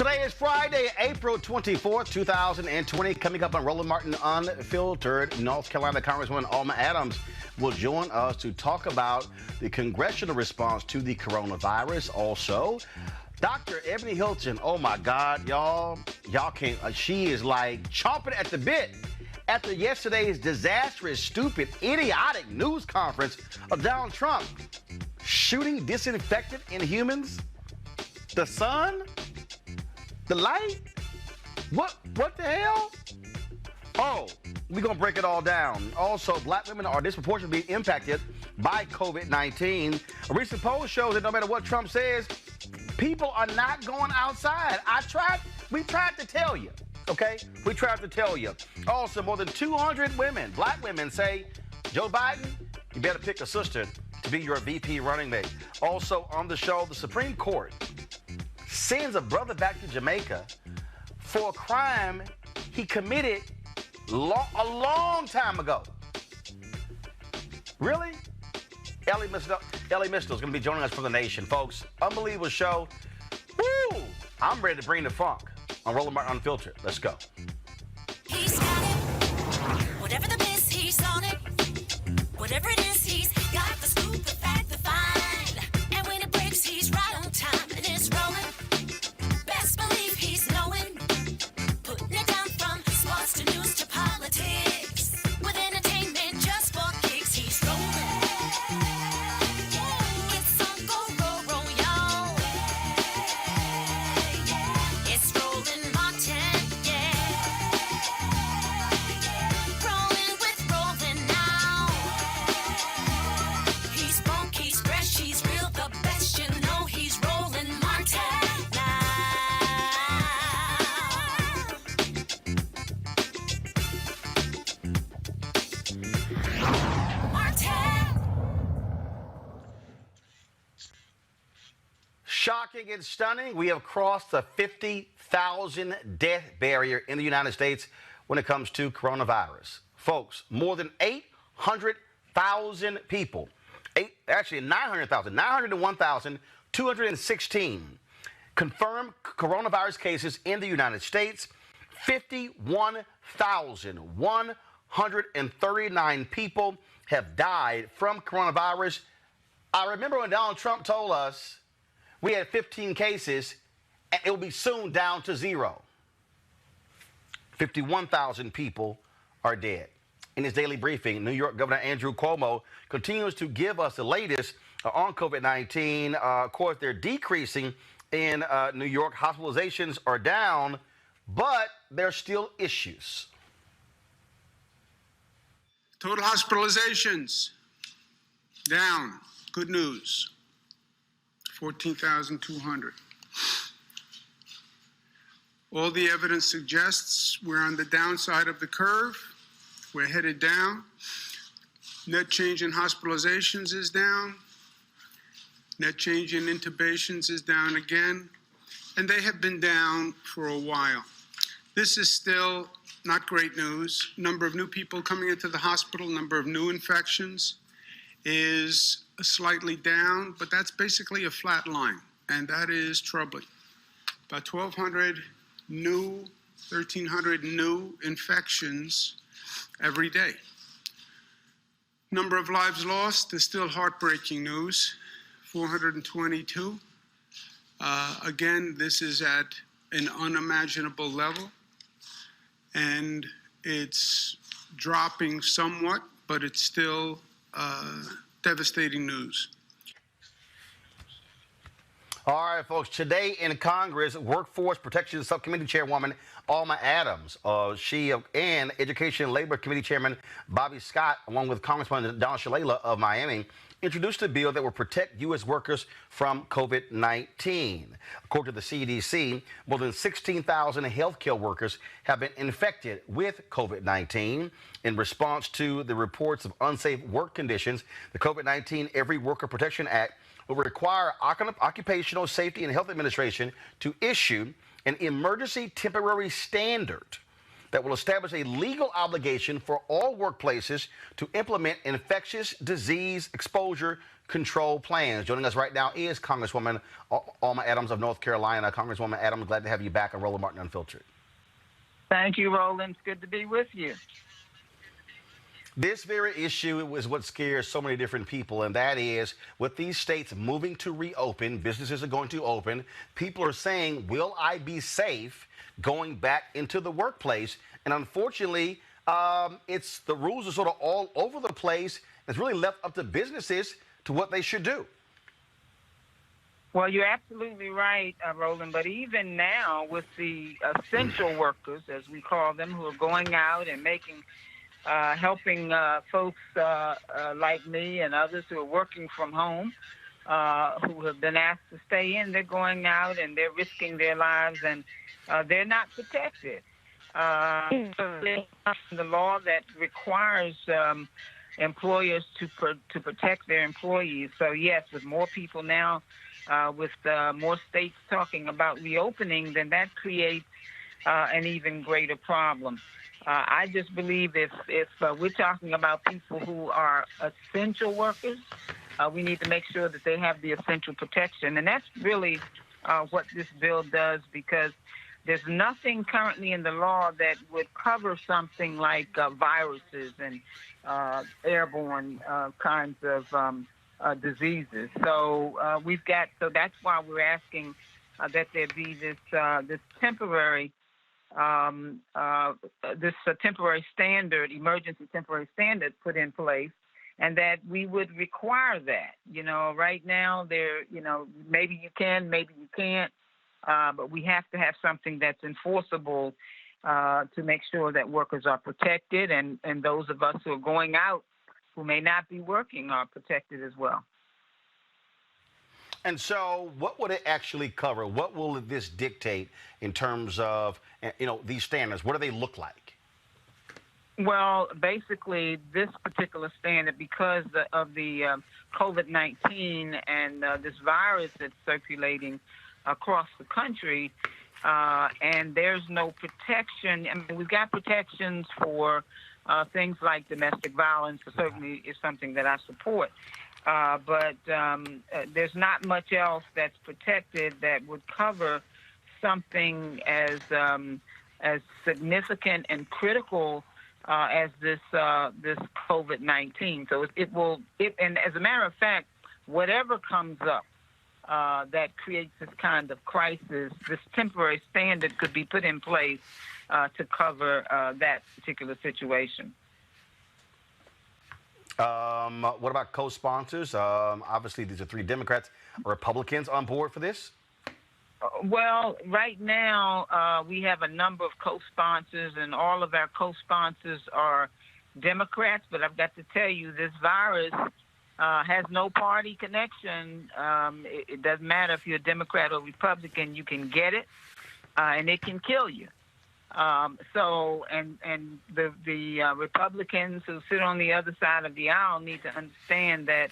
Today is Friday, April 24th, 2020. Coming up on Roland Martin Unfiltered, North Carolina Congresswoman Alma Adams will join us to talk about the congressional response to the coronavirus. Also, Dr. Ebony Hilton, oh my God, y'all can't, she is like chomping at the bit after yesterday's disastrous, stupid, idiotic news conference of Donald Trump shooting disinfectant in humans. The sun? The light? What the hell? Oh, we're going to break it all down. Also, black women are disproportionately impacted by COVID-19. A recent poll shows that no matter what Trump says, people are not going outside. We tried to tell you, okay? We tried to tell you. Also, more than 200 women, black women, say, Joe Biden, you better pick a sister to be your VP running mate. Also on the show, the Supreme Court sends a brother back to Jamaica for a crime he committed a long time ago. Really? Ellie Mistel is going to be joining us for The Nation, folks. Unbelievable show. Woo! I'm ready to bring the funk on Roland Martin Unfiltered. Let's go. He's got it. Whatever the miss, he's on it. Whatever it is, he's got the scoop, the fact, the find. And when it breaks, he's right on time and it's rolling. Best believe he's knowing. Putting it down from sports to news to politics. With entertainment just for kicks, he's rolling. It's on go, y'all. It's Roland Martin, yeah. Rolling with Roland now. He's funk, he's fresh, he's real, the best, you know he's Roland Martin now. Martin. Shocking and stunning. We have crossed the 50,000 death barrier in the United States when it comes to coronavirus. Folks, more than 800,000 people, 901,216 confirmed coronavirus cases in the United States. 51,139 people have died from coronavirus. I remember when Donald Trump told us we had 15 cases and it will be soon down to 0. 51,000 people are dead. In his daily briefing, New York Governor Andrew Cuomo continues to give us the latest on COVID-19. Of course, they're decreasing in New York. Hospitalizations are down, but there's still issues. Total hospitalizations down. Good news. 14,200. All the evidence suggests we're on the downside of the curve. We're headed down. Net change in hospitalizations is down. Net change in intubations is down again. And they have been down for a while. This is still not great news. Number of new people coming into the hospital, number of new infections is slightly down, but that's basically a flat line, and that is troubling. About 1,200 new, 1,300 new infections every day. Number of lives lost is still heartbreaking news, 422. Again, this is at an unimaginable level, and it's dropping somewhat, but it's still devastating news. All right, folks. Today in Congress, Workforce Protection Subcommittee Chairwoman Alma Adams, she and Education and Labor Committee Chairman Bobby Scott, along with Congressman Don Shalala of Miami, introduced a bill that will protect U.S. workers from COVID-19. According to the CDC, more than 16,000 healthcare workers have been infected with COVID-19. In response to the reports of unsafe work conditions, the COVID-19 Every Worker Protection Act will require Occupational Safety and Health Administration to issue an emergency temporary standard that will establish a legal obligation for all workplaces to implement infectious disease exposure control plans. Joining us right now is Congresswoman Alma Adams of North Carolina. Congresswoman Adams, glad to have you back on Roland Martin Unfiltered. Thank you, Roland. It's good to be with you. This very issue is what scares so many different people, and that is with these states moving to reopen, businesses are going to open. People are saying, will I be safe going back into the workplace? And unfortunately, the rules are sort of all over the place. It's really left up to businesses to what they should do. Well, you're absolutely right, Roland, but even now with the essential workers, as we call them, who are going out and helping folks like me and others who are working from home, who have been asked to stay in, they're going out and they're risking their lives, and they're not protected. The law that requires employers to protect their employees. So yes, with more people now, with more states talking about reopening, then that creates an even greater problem. I just believe if we're talking about people who are essential workers, we need to make sure that they have the essential protection. And that's really what this bill does, because there's nothing currently in the law that would cover something like viruses and airborne kinds of diseases. So so that's why we're asking that there be this temporary temporary standard, emergency temporary standard put in place, and that we would require that. Right now maybe you can, maybe you can't, but we have to have something that's enforceable to make sure that workers are protected, and those of us who are going out who may not be working are protected as well. And so what would it actually cover? What will this dictate in terms of, these standards? What do they look like? Well, basically, this particular standard, because of the COVID-19 and this virus that's circulating across the country, and there's no protection. I mean, we've got protections for things like domestic violence. Certainly is something that I support. But there's not much else that's protected that would cover something as significant and critical as this COVID-19. So and as a matter of fact, whatever comes up that creates this kind of crisis, this temporary standard could be put in place to cover that particular situation. What about co-sponsors? Obviously, these are three Democrats. Are Republicans on board for this? Well, right now, we have a number of co-sponsors, and all of our co-sponsors are Democrats. But I've got to tell you, this virus has no party connection. It doesn't matter if you're a Democrat or Republican, you can get it, and it can kill you. The Republicans who sit on the other side of the aisle need to understand that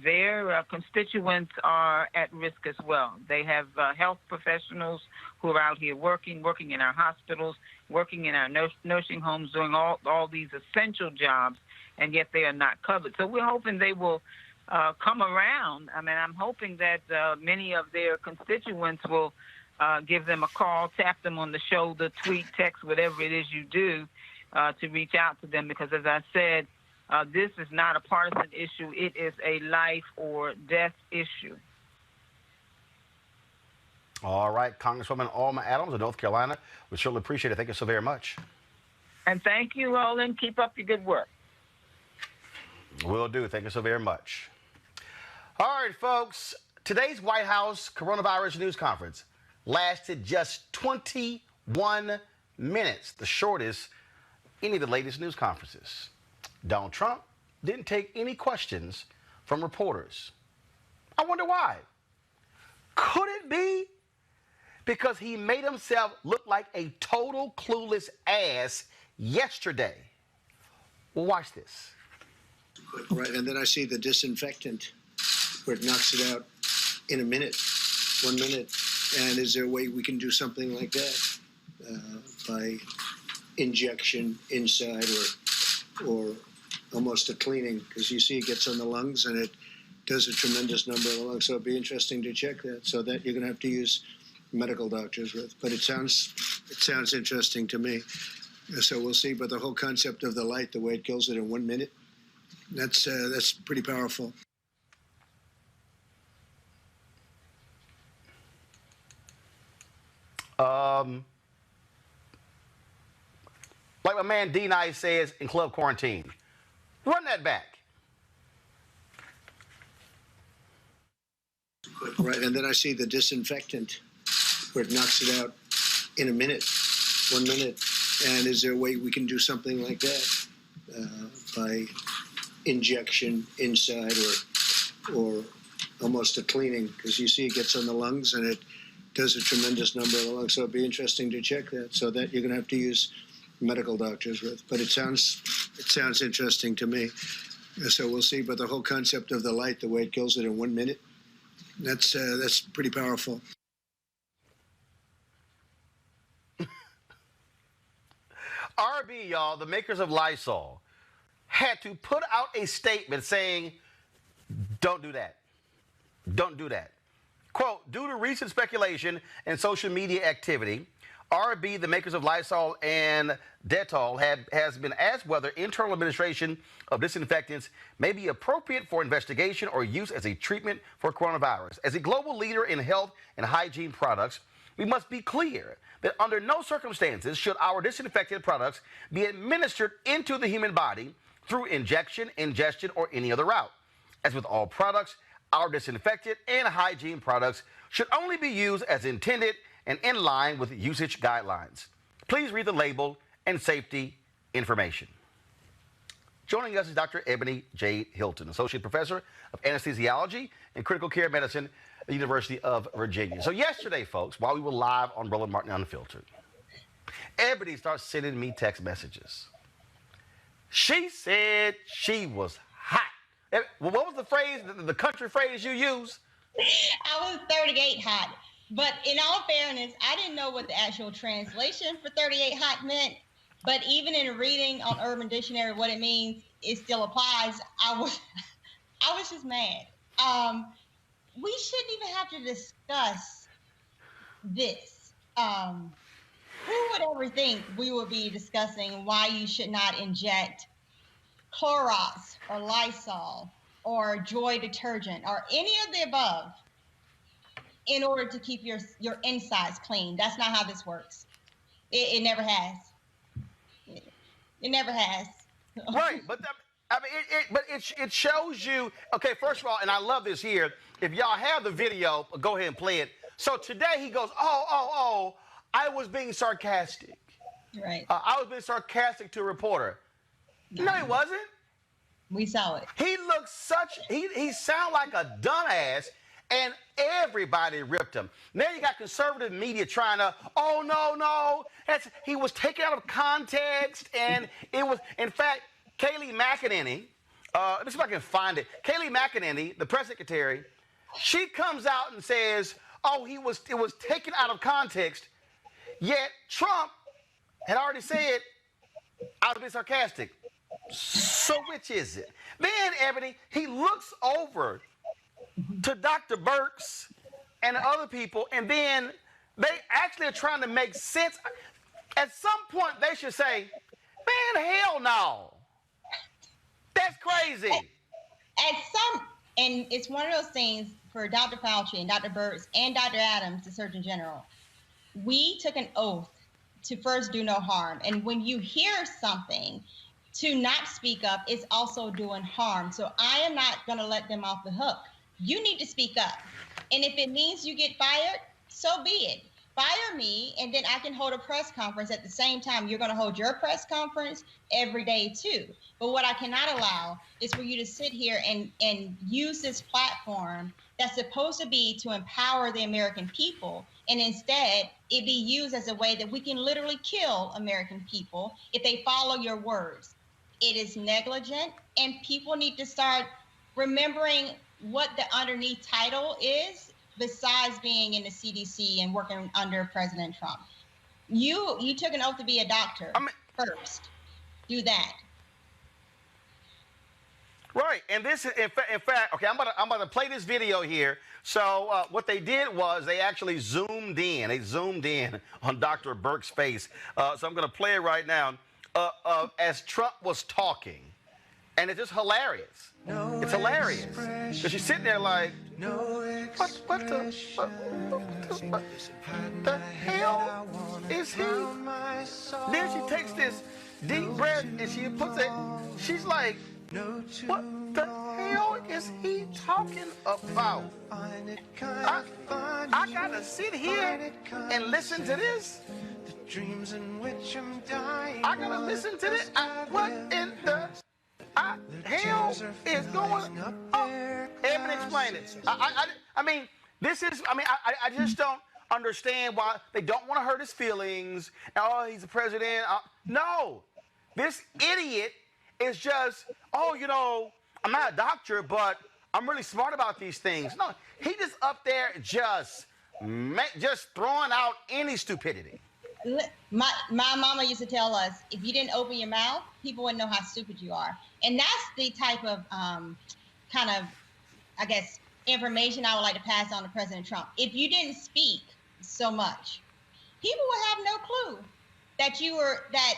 their constituents are at risk as well. They have health professionals who are out here working in our hospitals, working in our nursing homes, doing all these essential jobs, and yet they are not covered. So we're hoping they will come around. I mean, I'm hoping that many of their constituents will give them a call, tap them on the shoulder, tweet, text, whatever it is you do to reach out to them, because as I said, this is not a partisan issue. It is a life or death issue. All right, Congresswoman Alma Adams of North Carolina. We surely appreciate it. Thank you so very much. And thank you, Roland. Keep up your good work. Will do. Thank you so very much. All right, folks. Today's White House coronavirus news conference lasted just 21 minutes, the shortest any of the latest news conferences. Donald Trump didn't take any questions from reporters. I wonder why. Could it be because he made himself look like a total clueless ass yesterday? Well, watch this. Right, and then I see the disinfectant where it knocks it out in a minute, 1 minute. And is there a way we can do something like that by injection inside or almost a cleaning, because you see it gets on the lungs and it does a tremendous number of the lungs. So it'd be interesting to check that. So that you're going to have to use medical doctors with. But it sounds interesting to me. So we'll see. But the whole concept of the light, the way it kills it in 1 minute, that's pretty powerful. Like my man D-Nice says in Club Quarantine, run that back. Right, and then I see the disinfectant where it knocks it out in a minute, 1 minute. And is there a way we can do something like that by injection inside or almost a cleaning? Because you see it gets on the lungs and it does a tremendous number of the lungs. So it'd be interesting to check that. So that you're going to have to use medical doctors with. But it sounds interesting to me. So we'll see. But the whole concept of the light, the way it kills it in 1 minute, that's pretty powerful. RB, y'all, the makers of Lysol, had to put out a statement saying, don't do that. Don't do that. Quote, due to recent speculation and social media activity, RB, the makers of Lysol and Dettol, has been asked whether internal administration of disinfectants may be appropriate for investigation or use as a treatment for coronavirus. As a global leader in health and hygiene products, we must be clear that under no circumstances should our disinfectant products be administered into the human body through injection, ingestion, or any other route. As with all products, our disinfectant and hygiene products should only be used as intended and in line with usage guidelines. Please read the label and safety information. Joining us is Dr. Ebony J. Hilton, Associate Professor of Anesthesiology and Critical Care Medicine at the University of Virginia. So yesterday, folks, while we were live on Roland Martin Unfiltered, Ebony starts sending me text messages. She said she was hot. What was the phrase, the country phrase you used? I was 38 hot. But in all fairness, I didn't know what the actual translation for 38 hot meant. But even in reading on Urban Dictionary what it means, it still applies. I was just mad. We shouldn't even have to discuss this. Who would ever think we would be discussing why you should not inject Clorox or Lysol or Joy detergent or any of the above in order to keep your insides clean? That's not how this works. It never has. It never has. Right, but it shows you. Okay, first of all, and I love this here. If y'all have the video, go ahead and play it. So today he goes, oh, I was being sarcastic. Right. I was being sarcastic to a reporter. No, he wasn't. We saw it. He looked he sounded like a dumbass, and everybody ripped him. Now you got conservative media trying to, oh, no. He was taken out of context, and it was, in fact, Kayleigh McEnany, let me see if I can find it. Kayleigh McEnany, the press secretary, she comes out and says, oh, it was taken out of context, yet Trump had already said, I was being sarcastic. So which is it? Then, Ebony, he looks over to Dr. Birx and other people, and then they actually are trying to make sense. At some point, they should say, man, hell no. That's crazy. And it's one of those things for Dr. Fauci and Dr. Birx and Dr. Adams, the Surgeon General. We took an oath to first do no harm. And when you hear something, to not speak up is also doing harm. So I am not going to let them off the hook. You need to speak up. And if it means you get fired, so be it. Fire me, and then I can hold a press conference at the same time. You're going to hold your press conference every day, too. But what I cannot allow is for you to sit here and use this platform that's supposed to be to empower the American people, and instead it be used as a way that we can literally kill American people if they follow your words. It is negligent, and people need to start remembering what the underneath title is besides being in the CDC and working under President Trump. You took an oath to be a doctor. first. Do that. Right, and this is in fact. Okay, I'm about to play this video here. So what they did was they actually zoomed in. They zoomed in on Dr. Burke's face. So I'm going to play it right now as Trump was talking, and it's just hilarious. It's hilarious because she's sitting there like, what the hell is he? Then she takes this deep breath and she puts it. She's like, what the hell is he talking about? I gotta sit here and listen to this. I gotta listen to this. What in the hell is going on? Evan, explain it. I mean, this is. I mean, I just don't understand why they don't want to hurt his feelings. Oh, he's the president. No, this idiot is just, oh, you know, I'm not a doctor, but I'm really smart about these things. No, he just up there just throwing out any stupidity. My mama used to tell us, if you didn't open your mouth, people wouldn't know how stupid you are. And that's the type of kind of, I guess, information I would like to pass on to President Trump. If you didn't speak so much, people would have no clue that you were that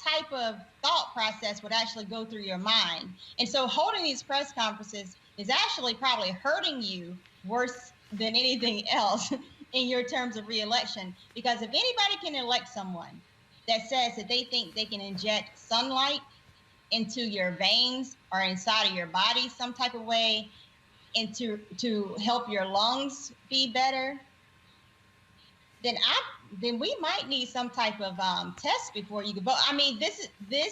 type of thought process would actually go through your mind. And so holding these press conferences is actually probably hurting you worse than anything else in your terms of reelection. Because if anybody can elect someone that says that they think they can inject sunlight into your veins or inside of your body some type of way and to help your lungs be better, then we might need some type of test before you can vote. I mean, this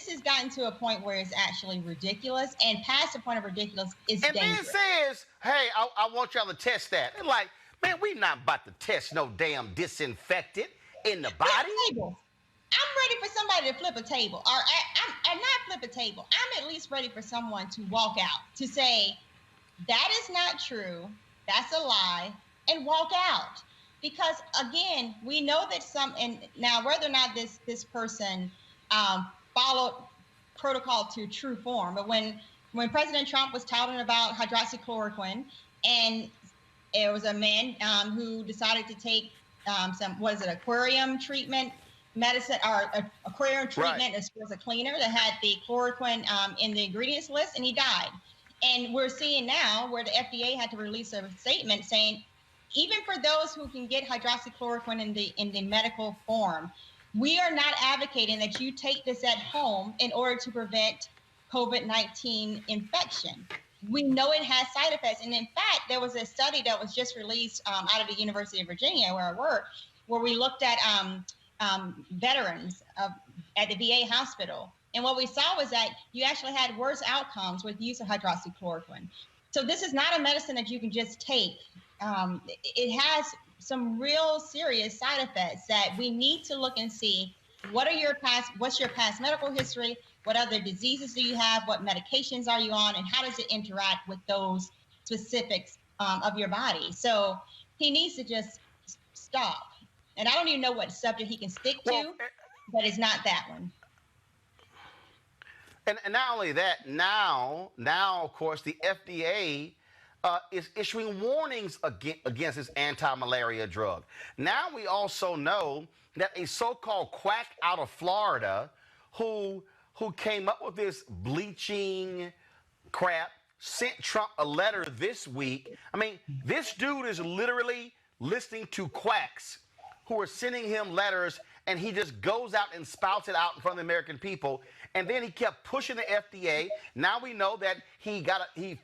has gotten to a point where it's actually ridiculous, and past the point of ridiculous is dangerous. And then says, hey, I want y'all to test that. And like, man, we not about to test no damn disinfectant in the body. I'm ready for somebody to flip a table, or I'm not flip a table. I'm at least ready for someone to walk out, to say, that is not true, that's a lie, and walk out. Because again, we know that and now whether or not this person followed protocol to true form, but when President Trump was touting about hydroxychloroquine, and it was a man who decided to take aquarium treatment medicine, or aquarium treatment, as was a cleaner that had the chloroquine in the ingredients list, and he died. And we're seeing now where the FDA had to release a statement saying, even for those who can get hydroxychloroquine in the medical form, we are not advocating that you take this at home in order to prevent COVID-19 infection. We know it has side effects. And in fact, there was a study that was just released out of the University of Virginia, where I work, where we looked at veterans at the VA hospital. And what we saw was that you actually had worse outcomes with use of hydroxychloroquine. So this is not a medicine that you can just take. It has some real serious side effects that we need to look and see. What's your past medical history? What other diseases do you have? What medications are you on? And how does it interact with those specifics of your body? So he needs to just stop. And I don't even know what subject he can stick to, but it's not that one. And not only that, now, of course, the FDA is issuing warnings against this anti-malaria drug. Now we also know that a so-called quack out of Florida who came up with this bleaching crap sent Trump a letter this week. I mean, this dude is literally listening to quacks who are sending him letters, and he just goes out and spouts it out in front of the American people. And then he kept pushing the FDA. Now we know that he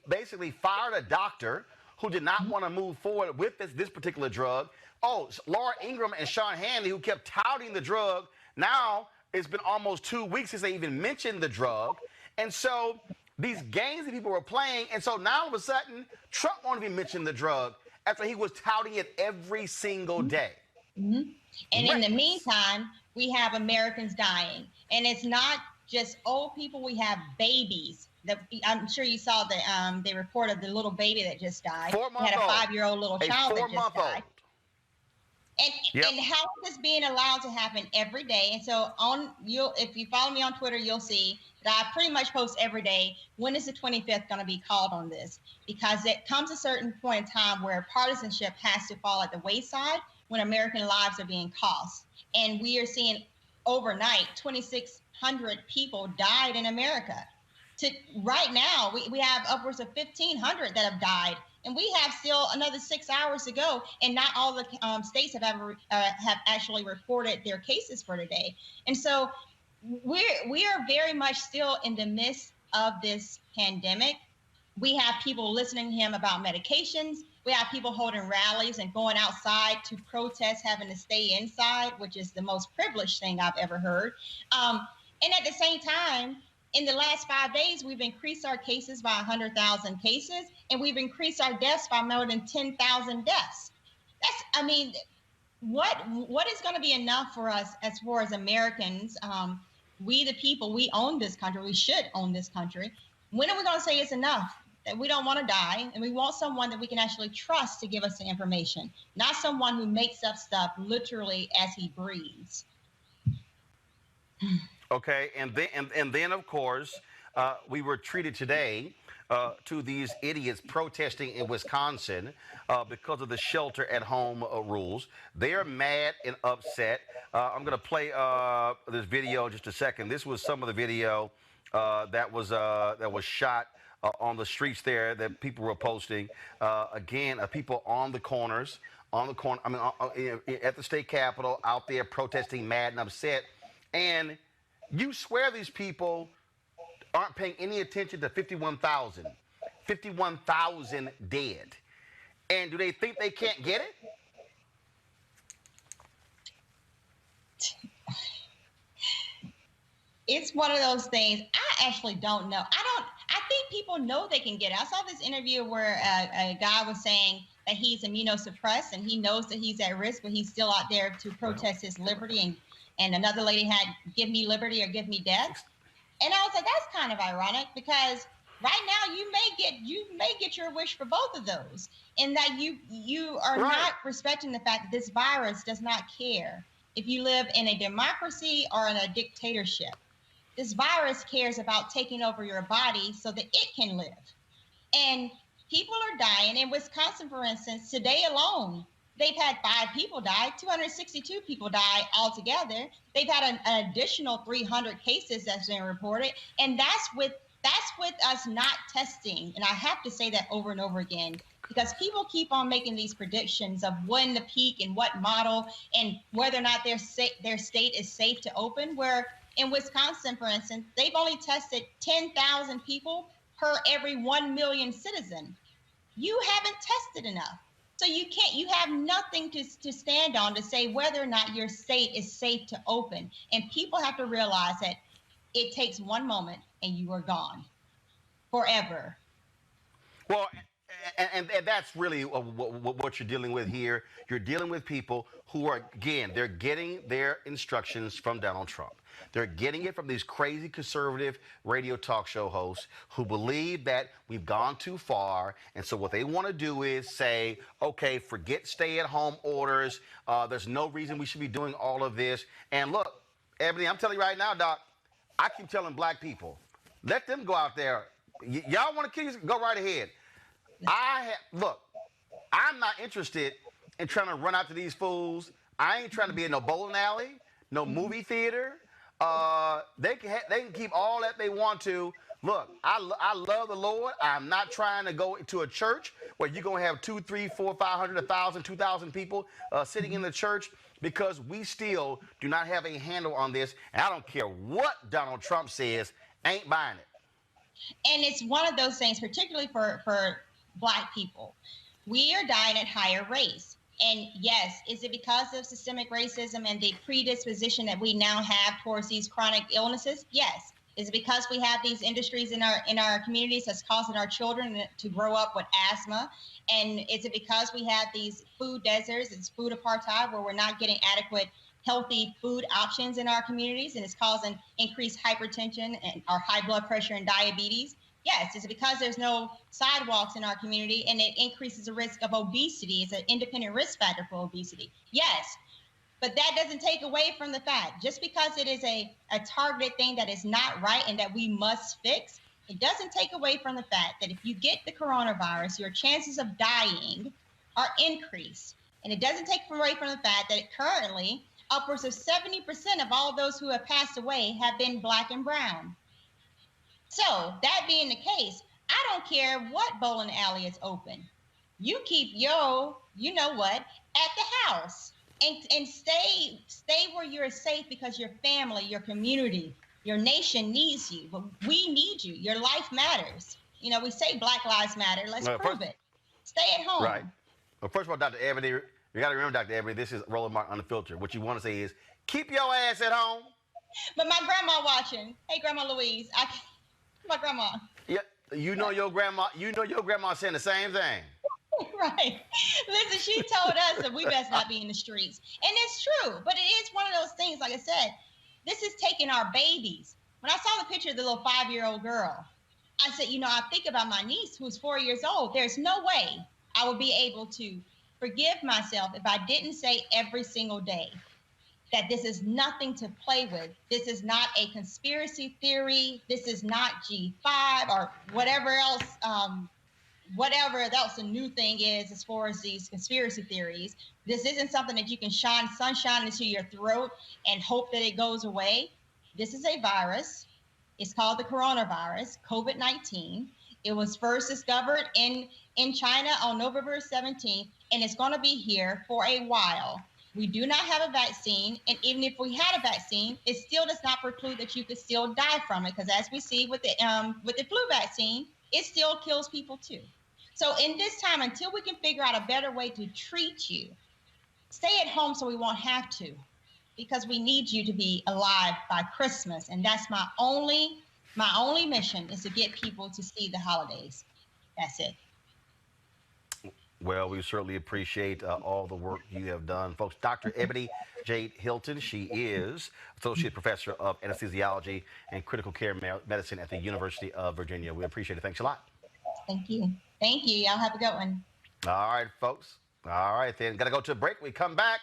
basically fired a doctor who did not want to move forward with this particular drug. Oh, Laura Ingraham and Sean Hannity, who kept touting the drug. Now it's been almost 2 weeks since they even mentioned the drug. And so these games that people were playing, and so now all of a sudden, Trump won't even mention the drug after he was touting it every single day. Mm-hmm. And in the meantime, we have Americans dying. And it's not just old people, we have babies. I'm sure you saw the report of the little baby that just died. 4 months had a old. 5-year-old little child that just died. And how is this being allowed to happen every day? And so if you follow me on Twitter, you'll see that I pretty much post every day. When is the 25th going to be called on this? Because it comes a certain point in time where partisanship has to fall at the wayside when American lives are being cost. And we are seeing overnight 2,600 people died in America. Right now, we have upwards of 1,500 that have died. And we have still another 6 hours to go, and not all the states have actually reported their cases for today. And so we are very much still in the midst of this pandemic. We have people listening to him about medications. We have people holding rallies and going outside to protest having to stay inside, which is the most privileged thing I've ever heard. And at the same time, in the last 5 days, we've increased our cases by 100,000 cases, and we've increased our deaths by more than 10,000 deaths. What is going to be enough for us as far as Americans? We, the people, we own this country. We should own this country. When are we going to say it's enough? That we don't want to die, and we want someone that we can actually trust to give us the information, not someone who makes up stuff literally as he breathes. Okay, and then of course, we were treated today to these idiots protesting in Wisconsin because of the shelter-at-home rules. They are mad and upset. I'm going to play this video in just a second. This was some of the video that was shot on the streets there that people were posting. Again, people on the corners, at the state capitol, out there protesting, mad and upset, and you swear these people aren't paying any attention to 51,000 dead. And do they think they can't get it? It's one of those things. I actually don't know. I think people know they can get it. I saw this interview where a guy was saying that he's immunosuppressed and he knows that he's at risk, but he's still out there to protest his liberty. And another lady had, give me liberty or give me death. And I was like, that's kind of ironic, because right now you may get your wish for both of those, in that you are not respecting the fact that this virus does not care if you live in a democracy or in a dictatorship. This virus cares about taking over your body so that it can live. And people are dying. In Wisconsin, for instance, today alone, they've had 5 people die, 262 people die altogether. They've had an additional 300 cases that's been reported. And that's with us not testing. And I have to say that over and over again, because people keep on making these predictions of when the peak and what model and whether or not their state is safe to open, where in Wisconsin, for instance, they've only tested 10,000 people per every 1 million citizen. You haven't tested enough. So you have nothing to stand on to say whether or not your state is safe to open. And people have to realize that it takes one moment and you are gone forever. Well, and that's really what you're dealing with here. You're dealing with people who are, again, they're getting their instructions from Donald Trump. They're getting it from these crazy conservative radio talk show hosts who believe that we've gone too far. And so what they want to do is say, okay, forget stay-at-home orders. There's no reason we should be doing all of this. And look, Ebony, I'm telling you right now, Doc, I keep telling black people, let them go out there. Y'all want to kill you? Go right ahead. Look, I'm not interested in trying to run out to these fools. I ain't trying to be in no bowling alley, no movie theater. They can keep all that they want to. Look, I love the Lord. I'm not trying to go to a church where you're going to have 2, 3, 4, 500, 1,000, 2,000 people sitting in the church, because we still do not have a handle on this. And I don't care what Donald Trump says, ain't buying it. And it's one of those things, particularly for Black people. We are dying at higher rates. And yes, is it because of systemic racism and the predisposition that we now have towards these chronic illnesses? Yes. Is it because we have these industries in our communities that's causing our children to grow up with asthma? And is it because we have these food deserts, it's food apartheid, where we're not getting adequate healthy food options in our communities, and it's causing increased hypertension and our high blood pressure and diabetes? Yes. Is it because there's no sidewalks in our community and it increases the risk of obesity? It's an independent risk factor for obesity. Yes. But that doesn't take away from the fact, just because it is a targeted thing that is not right and that we must fix, it doesn't take away from the fact that if you get the coronavirus, your chances of dying are increased. And it doesn't take away from the fact that currently upwards of 70% of all those who have passed away have been Black and brown. So that being the case, I don't care what bowling alley is open. You keep your, you know what, at the house. And stay where you're safe, because your family, your community, your nation needs you. But we need you. Your life matters. You know, we say Black Lives Matter. Let's prove it. Stay at home. Right. Well, first of all, Dr. Ebony, you got to remember, Dr. Ebony, this is Roland Martin Unfiltered. What you want to say is, keep your ass at home. But my grandma watching. Hey, Grandma Louise. My grandma. Yeah, you know your grandma. You know your grandma saying the same thing. Right. Listen, she told us that we best not be in the streets. And it's true. But it is one of those things, like I said, this is taking our babies. When I saw the picture of the little 5-year-old girl, I said, you know, I think about my niece who's 4 years old. There's no way I would be able to forgive myself if I didn't say every single day that this is nothing to play with. This is not a conspiracy theory. This is not G5 or whatever else the new thing is as far as these conspiracy theories. This isn't something that you can shine sunshine into your throat and hope that it goes away. This is a virus. It's called the coronavirus, COVID-19. It was first discovered in China on November 17th, and it's going to be here for a while. We do not have a vaccine, and even if we had a vaccine, it still does not preclude that you could still die from it, because as we see with the flu vaccine, it still kills people too. So in this time, until we can figure out a better way to treat you, stay at home so we won't have to, because we need you to be alive by Christmas. And that's my only mission, is to get people to see the holidays. That's it. Well, we certainly appreciate all the work you have done. Folks, Dr. Ebony Jade Hilton, she is Associate Professor of Anesthesiology and Critical Care Medicine at the University of Virginia. We appreciate it. Thanks a lot. Thank you. Thank you. Y'all have a good one. All right, folks. All right, then. Got to go to a break. We come back.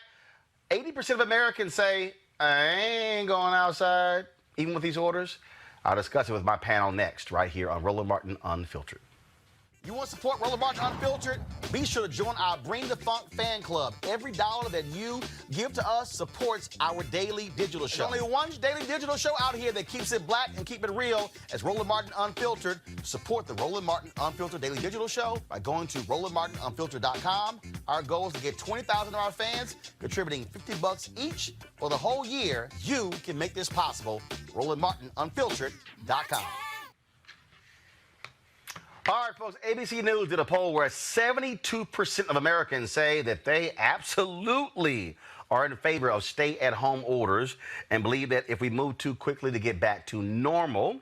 80% of Americans say, I ain't going outside, even with these orders. I'll discuss it with my panel next, right here on Roland Martin Unfiltered. You want to support Roland Martin Unfiltered? Be sure to join our Bring the Funk fan club. Every dollar that you give to us supports our daily digital show. There's only one daily digital show out here that keeps it black and keep it real as Roland Martin Unfiltered. Support the Roland Martin Unfiltered daily digital show by going to RolandMartinUnfiltered.com. Our goal is to get 20,000 of our fans contributing $50 each for the whole year. You can make this possible. RolandMartinUnfiltered.com. All right, folks, ABC News did a poll where 72% of Americans say that they absolutely are in favor of stay-at-home orders and believe that if we move too quickly to get back to normal,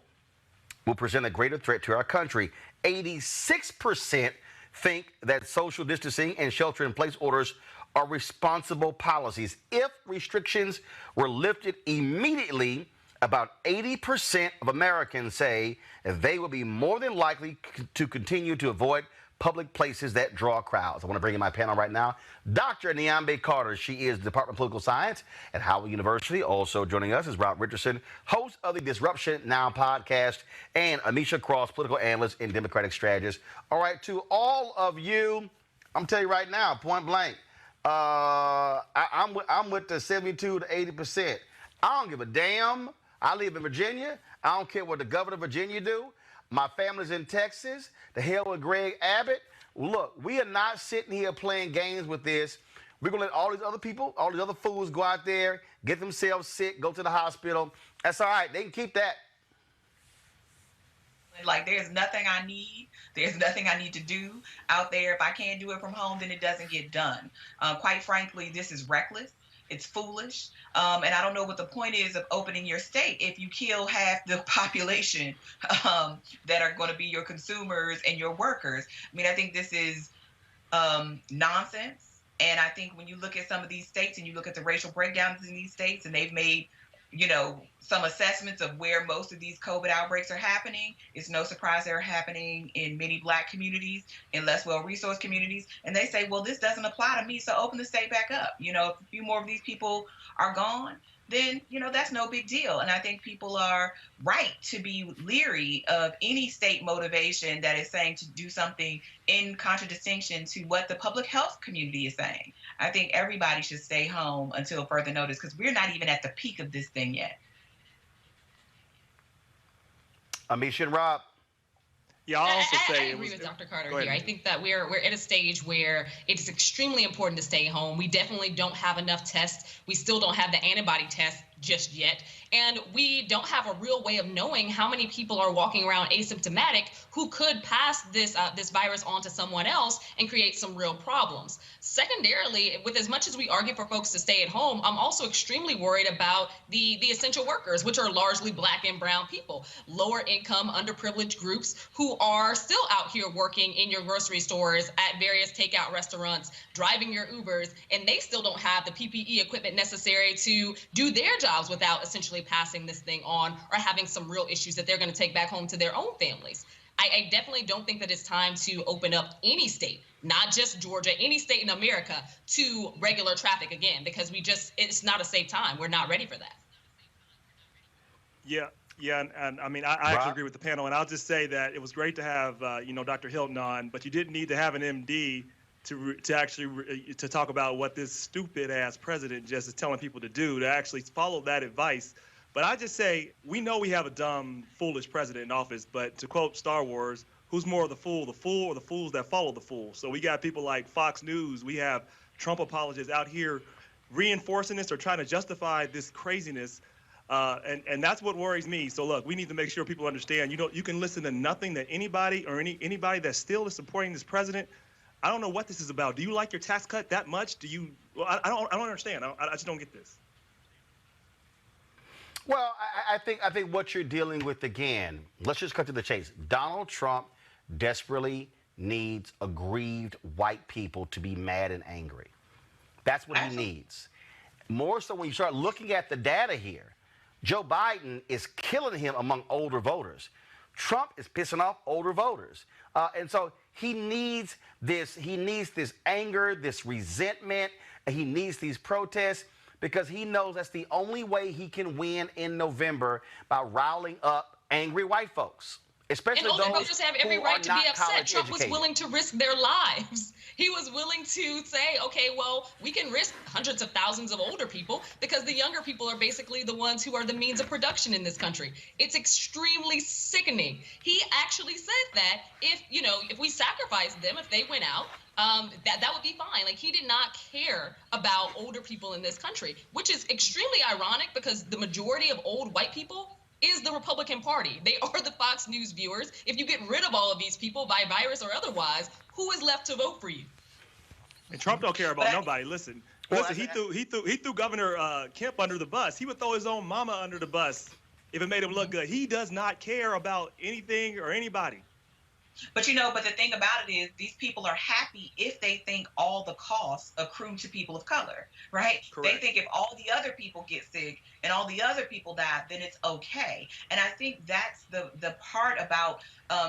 will present a greater threat to our country. 86% think that social distancing and shelter-in-place orders are responsible policies. If restrictions were lifted immediately, about 80% of Americans say they will be more than likely to continue to avoid public places that draw crowds. I want to bring in my panel right now. Dr. Niambe Carter. She is the Department of Political Science at Howard University. Also joining us is Rob Richardson, host of the Disruption Now podcast, and Amisha Cross, political analyst and Democratic strategist. All right, to all of you, I'm telling you right now, point blank, I'm with the 72 to 80%. I don't give a damn. I live in Virginia. I don't care what the governor of Virginia do. My family's in Texas. The hell with Greg Abbott. Look, we are not sitting here playing games with this. We're going to let all these other people, all these other fools go out there, get themselves sick, go to the hospital. That's all right. They can keep that. Like, there's nothing I need. There's nothing I need to do out there. If I can't do it from home, then it doesn't get done. Quite frankly, this is reckless. It's foolish. And I don't know what the point is of opening your state if you kill half the population that are going to be your consumers and your workers. I mean, I think this is nonsense. And I think when you look at some of these states and you look at the racial breakdowns in these states, and they've made some assessments of where most of these COVID outbreaks are happening. It's no surprise they're happening in many Black communities, in less well-resourced communities. And they say, well, this doesn't apply to me, so open the state back up. If a few more of these people are gone, then, that's no big deal. And I think people are right to be leery of any state motivation that is saying to do something in contradistinction to what the public health community is saying. I think everybody should stay home until further notice, because we're not even at the peak of this thing yet. Amisha and Rob. Yeah, I'll also I say agree with Dr. Carter here. I think that we're at a stage where it is extremely important to stay home. We definitely don't have enough tests. We still don't have the antibody test just yet. And we don't have a real way of knowing how many people are walking around asymptomatic who could pass this virus on to someone else and create some real problems. Secondarily, with as much as we argue for folks to stay at home, I'm also extremely worried about the essential workers, which are largely Black and brown people, lower income, underprivileged groups who are still out here working in your grocery stores, at various takeout restaurants, driving your Ubers, and they still don't have the PPE equipment necessary to do their jobs without essentially passing this thing on or having some real issues that they're going to take back home to their own families. I definitely don't think that it's time to open up any state, not just Georgia, any state in America, to regular traffic again, because it's not a safe time. We're not ready for that. Yeah, and I mean, I actually agree with the panel, and I'll just say that it was great to have, Dr. Hilton on, but you didn't need to have an MD to actually talk about what this stupid-ass president just is telling people to do, to actually follow that advice. But I just say, we know we have a dumb, foolish president in office, but to quote Star Wars, who's more of the fool or the fools that follow the fool? So we got people like Fox News, we have Trump apologists out here reinforcing this or trying to justify this craziness. And that's what worries me. So look, we need to make sure people understand, you can listen to nothing that anybody anybody that still is supporting this president. I don't know what this is about. Do you like your tax cut that much? I don't understand. I just don't get this. Well, I think what you're dealing with, again, let's just cut to the chase. Donald Trump desperately needs aggrieved white people to be mad and angry. That's what he needs. More so when you start looking at the data here, Joe Biden is killing him among older voters. Trump is pissing off older voters. And so he needs this anger, this resentment. He needs these protests, because he knows that's the only way he can win in November, by riling up angry white folks. Especially and older voters have every right to be upset. Trump was willing to risk their lives. He was willing to say, okay, well, we can risk hundreds of thousands of older people because the younger people are basically the ones who are the means of production in this country. It's extremely sickening. He actually said that if we sacrificed them, if they went out, that would be fine. Like, he did not care about older people in this country, which is extremely ironic because the majority of old white people is the Republican Party. They are the Fox News viewers. If you get rid of all of these people by virus or otherwise, who is left to vote for you? And Trump don't care about nobody. Listen, he threw Governor Kemp under the bus. He would throw his own mama under the bus if it made him look good. He does not care about anything or anybody. But but the thing about it is, these people are happy if they think all the costs accrue to people of color, right? Correct. They think if all the other people get sick and all the other people die, then it's okay. And I think that's the part about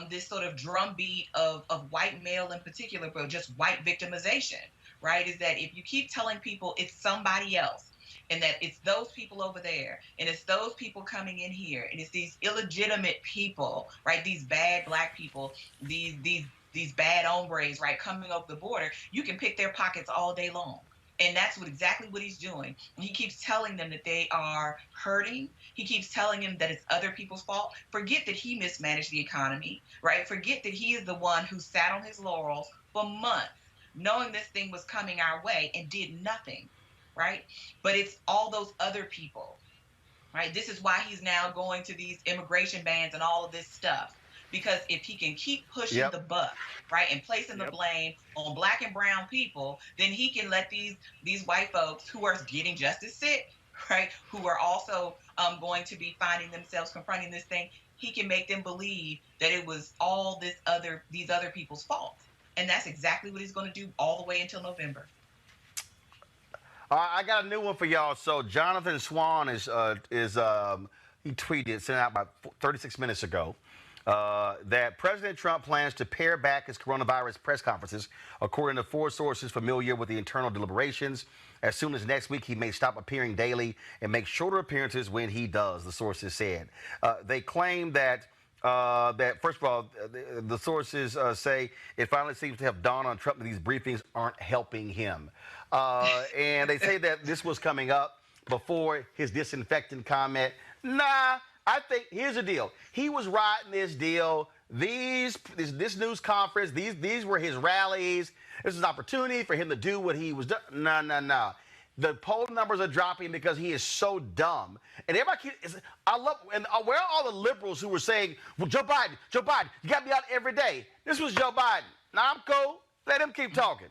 this sort of drumbeat of white male in particular, but just white victimization, right? Is that if you keep telling people it's somebody else, and that it's those people over there, and it's those people coming in here, and it's these illegitimate people, right? These bad Black people, these bad hombres, right, coming over the border. You can pick their pockets all day long, and that's exactly what he's doing. He keeps telling them that they are hurting. He keeps telling them that it's other people's fault. Forget that he mismanaged the economy, right? Forget that he is the one who sat on his laurels for months, knowing this thing was coming our way and did nothing. Right? But it's all those other people, right? This is why he's now going to these immigration bans and all of this stuff. Because if he can keep pushing the buck, right, and placing the blame on Black and brown people, then he can let these white folks who are getting just as sick, right, who are also going to be finding themselves confronting this thing, he can make them believe that it was all these other people's fault. And that's exactly what he's going to do all the way until November. I got a new one for y'all. So Jonathan Swan he tweeted, sent out about 36 minutes ago, that President Trump plans to pare back his coronavirus press conferences, according to 4 sources familiar with the internal deliberations. As soon as next week, he may stop appearing daily and make shorter appearances when he does, the sources said. They claim that first of all, the sources say it finally seems to have dawned on Trump that these briefings aren't helping him. And they say that this was coming up before his disinfectant comment. Nah, I think here's the deal. He was riding this deal. This news conference, these were his rallies. This is an opportunity for him to do what he was doing. No. The poll numbers are dropping because he is so dumb. And everybody, where are all the liberals who were saying, well, Joe Biden, you got to be out every day. This was Joe Biden. Now I'm cool. Let him keep talking.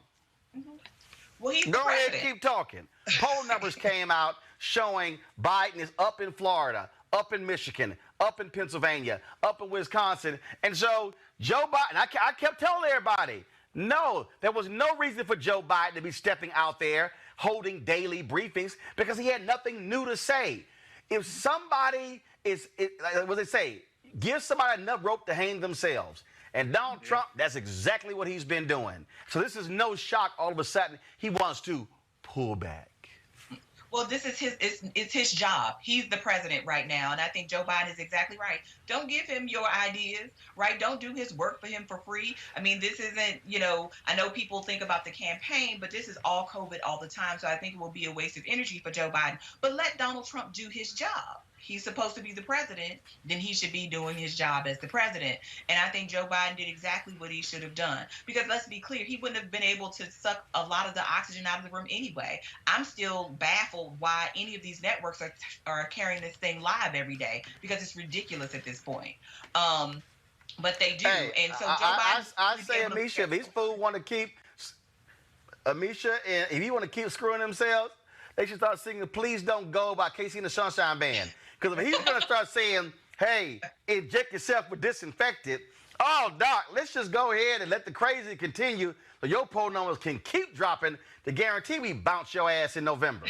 Well, he's Go ahead, keep talking. Poll numbers came out showing Biden is up in Florida, up in Michigan, up in Pennsylvania, up in Wisconsin. And so Joe Biden, I kept telling everybody, no, there was no reason for Joe Biden to be stepping out there holding daily briefings because he had nothing new to say. If somebody what they say, give somebody enough rope to hang themselves. And Donald Trump, that's exactly what he's been doing. So this is no shock all of a sudden he wants to pull back. Well, this is it's his job. He's the president right now. And I think Joe Biden is exactly right. Don't give him your ideas, right? Don't do his work for him for free. I mean, this isn't, I know people think about the campaign, but this is all COVID all the time. So I think it will be a waste of energy for Joe Biden. But let Donald Trump do his job. He's supposed to be the president, then he should be doing his job as the president. And I think Joe Biden did exactly what he should have done. Because let's be clear, he wouldn't have been able to suck a lot of the oxygen out of the room anyway. I'm still baffled why any of these networks are carrying this thing live every day, because it's ridiculous at this point. But they do. Hey, and so Joe Biden. I say, Amisha, if these fools want to keep, Amisha, and if you want to keep screwing themselves, they should start singing "Please Don't Go" by Casey and the Sunshine Band. Because if he's going to start saying, hey, inject yourself with disinfectant, oh, Doc, let's just go ahead and let the crazy continue so your poll numbers can keep dropping to guarantee we bounce your ass in November.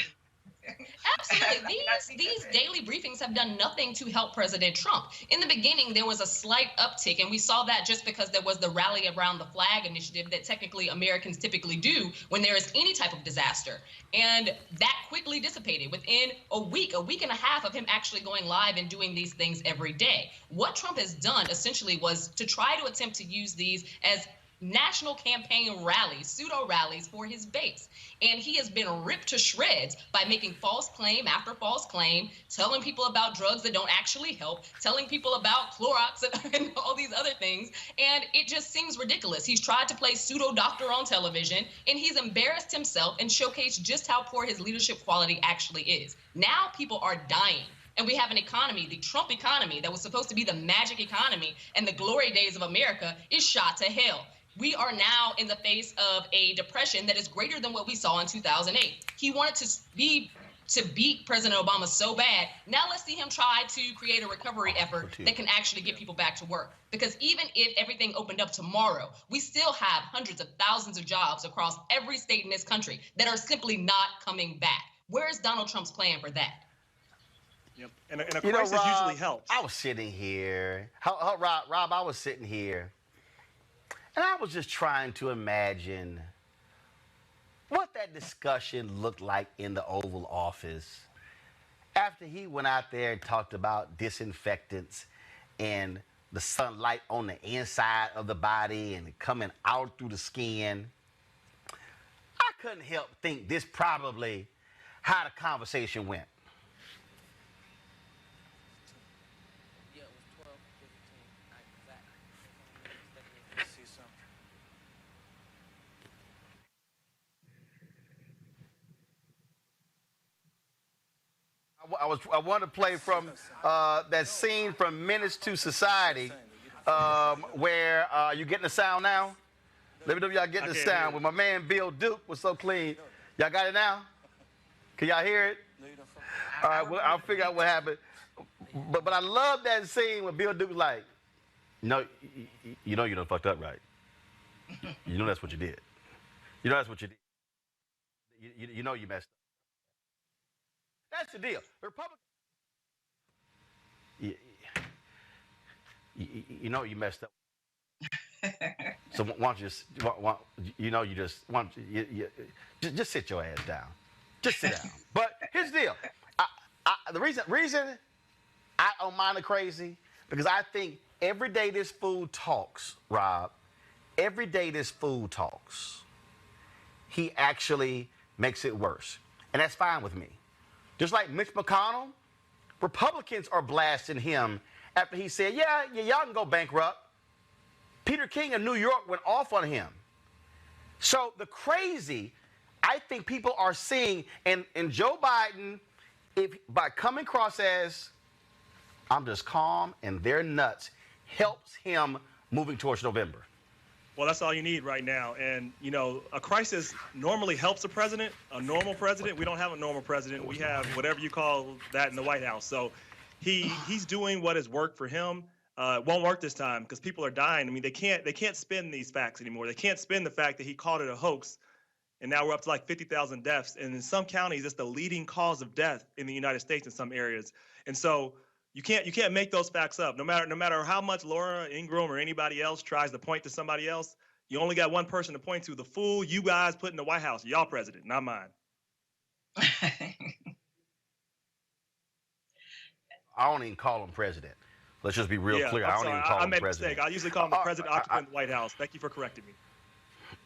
Absolutely. These daily briefings have done nothing to help President Trump. In the beginning, there was a slight uptick, and we saw that just because there was the Rally Around the Flag initiative that technically Americans typically do when there is any type of disaster. And that quickly dissipated within a week and a half of him actually going live and doing these things every day. What Trump has done essentially was to try to attempt to use these as national campaign rallies, pseudo rallies for his base. And he has been ripped to shreds by making false claim after false claim, telling people about drugs that don't actually help, telling people about Clorox and all these other things. And it just seems ridiculous. He's tried to play pseudo doctor on television, and he's embarrassed himself and showcased just how poor his leadership quality actually is. Now people are dying. And we have an economy, the Trump economy, that was supposed to be the magic economy and the glory days of America, is shot to hell. We are now in the face of a depression that is greater than what we saw in 2008. He wanted to beat President Obama so bad. Now let's see him try to create a recovery effort that can actually get people back to work. Because even if everything opened up tomorrow, we still have hundreds of thousands of jobs across every state in this country that are simply not coming back. Where is Donald Trump's plan for that? Yep. And a crisis usually helps. I was sitting here. Rob, I was sitting here. And I was just trying to imagine what that discussion looked like in the Oval Office after he went out there and talked about disinfectants and the sunlight on the inside of the body and coming out through the skin. I couldn't help think this probably how the conversation went. I want to play from that scene from Menace to Society where you getting the sound now? Let me know if y'all getting the sound. When my man Bill Duke was so clean. Y'all got it now? Can y'all hear it? All right, well, I'll figure out what happened. But I love that scene when Bill Duke was like, no, you know you done fucked up, right? You know that's what you did. You know that's what you did. You know you messed up. That's the deal. The Republicans. You, you know you messed up. So why don't you just, you know, you just want just sit your ass down. Just sit down. But here's the deal. The reason I don't mind the crazy because I think every day this fool talks, Rob. Every day this fool talks, he actually makes it worse, and that's fine with me. Just like Mitch McConnell, Republicans are blasting him after he said, "Yeah, y'all can go bankrupt." Peter King of New York went off on him. So the crazy, I think people are seeing, and Joe Biden, by coming across as, I'm just calm and they're nuts, helps him moving towards November. Well, that's all you need right now. And, you know, a crisis normally helps a president, a normal president. We don't have a normal president. We have whatever you call that in the White House. So he's doing what has worked for him. It won't work this time because people are dying. I mean, they can't spin these facts anymore. They can't spin the fact that he called it a hoax, and now we're up to like 50,000 deaths. And in some counties, it's the leading cause of death in the United States in some areas. And so you can't make those facts up. No matter how much Laura Ingraham or anybody else tries to point to somebody else, you only got one person to point to. The fool you guys put in the White House, y'all president, not mine. I don't even call him president. Let's just be real clear. I don't even call him president. I made a mistake. I usually call him the president occupant of the White House. Thank you for correcting me.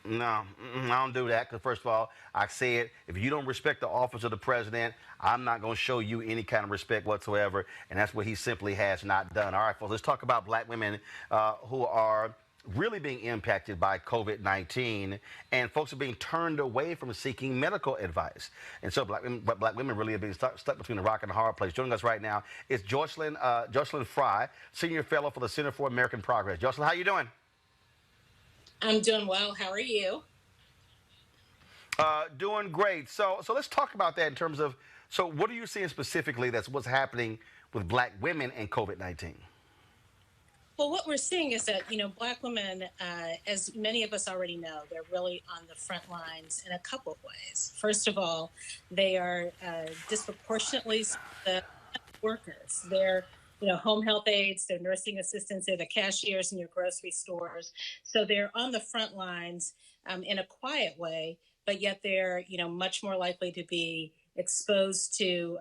No, I don't do that because, first of all, I said if you don't respect the office of the president, I'm not going to show you any kind of respect whatsoever, and that's what he simply has not done. All right, folks, let's talk about black women who are really being impacted by COVID-19, and folks are being turned away from seeking medical advice. And so black women really are being stuck between a rock and a hard place. Joining us right now is Jocelyn Fry, Senior Fellow for the Center for American Progress. Jocelyn, how you doing? I'm doing well. How are you? Doing great. So let's talk about that in terms of, so what are you seeing specifically that's what's happening with black women and COVID-19? Well, what we're seeing is that, you know, black women, as many of us already know, they're really on the front lines in a couple of ways. First of all, they are disproportionately the workers. They're, you know, home health aides, they're nursing assistants, they're the cashiers in your grocery stores. So they're on the front lines in a quiet way, but yet they're, you know, much more likely to be exposed to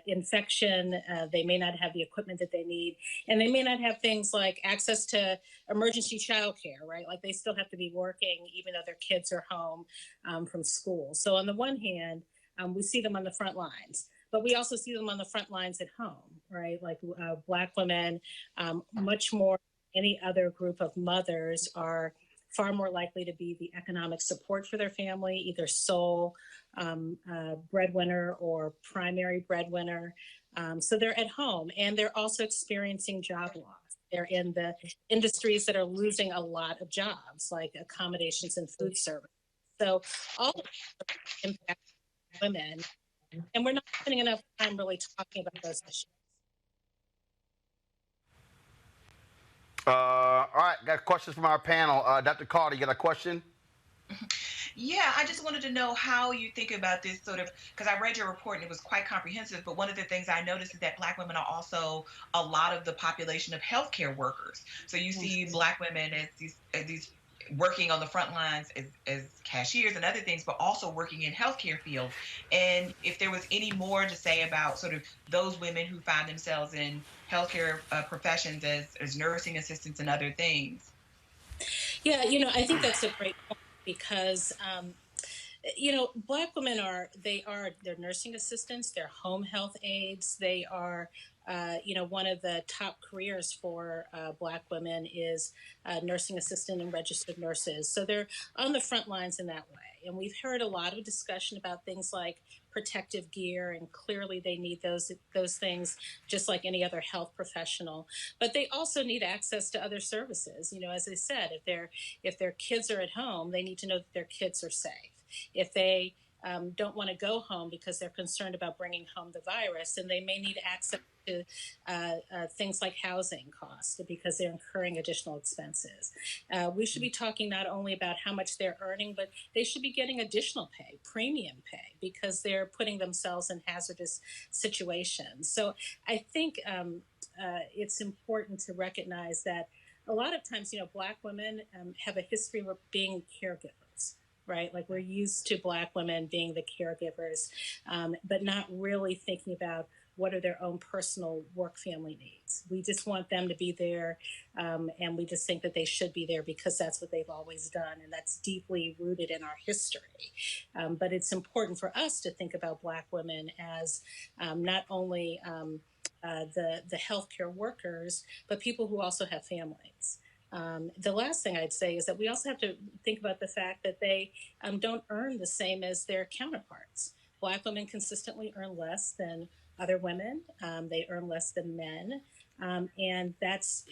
infection. They may not have the equipment that they need, and they may not have things like access to emergency childcare, right? Like they still have to be working even though their kids are home from school. So on the one hand, we see them on the front lines, but we also see them on the front lines at home, right? Like black women, much more than any other group of mothers, are far more likely to be the economic support for their family, either sole breadwinner or primary breadwinner. So they're at home, and they're also experiencing job loss. They're in the industries that are losing a lot of jobs, like accommodations and food service. So all of this impacts women, and we're not spending enough time really talking about those issues. All right, got questions from our panel. Dr. Carter, you got a question? Yeah, I just wanted to know how you think about this sort of, because I read your report and it was quite comprehensive, but one of the things I noticed is that black women are also a lot of the population of healthcare workers. So you see black women as these working on the front lines as cashiers and other things, but also working in healthcare fields. And if there was any more to say about sort of those women who find themselves in healthcare professions as nursing assistants and other things. Yeah, you know, I think that's a great point because, you know, black women they're nursing assistants, they're home health aides, they are, you know, one of the top careers for black women is nursing assistant and registered nurses. So they're on the front lines in that way. And we've heard a lot of discussion about things like protective gear, and clearly they need those things just like any other health professional. But they also need access to other services. You know, as I said, if their kids are at home, they need to know that their kids are safe. If they don't want to go home because they're concerned about bringing home the virus, and they may need access to things like housing costs because they're incurring additional expenses. We should be talking not only about how much they're earning, but they should be getting additional pay, premium pay, because they're putting themselves in hazardous situations. So I think it's important to recognize that a lot of times, Black women have a history of being caregivers, right? Like we're used to Black women being the caregivers, but not really thinking about what are their own personal work family needs. We just want them to be there, and we just think that they should be there because that's what they've always done, and that's deeply rooted in our history. But it's important for us to think about Black women as not only the healthcare workers, but people who also have families. The last thing I'd say is that we also have to think about the fact that they don't earn the same as their counterparts. Black women consistently earn less than other women. They earn less than men. And that's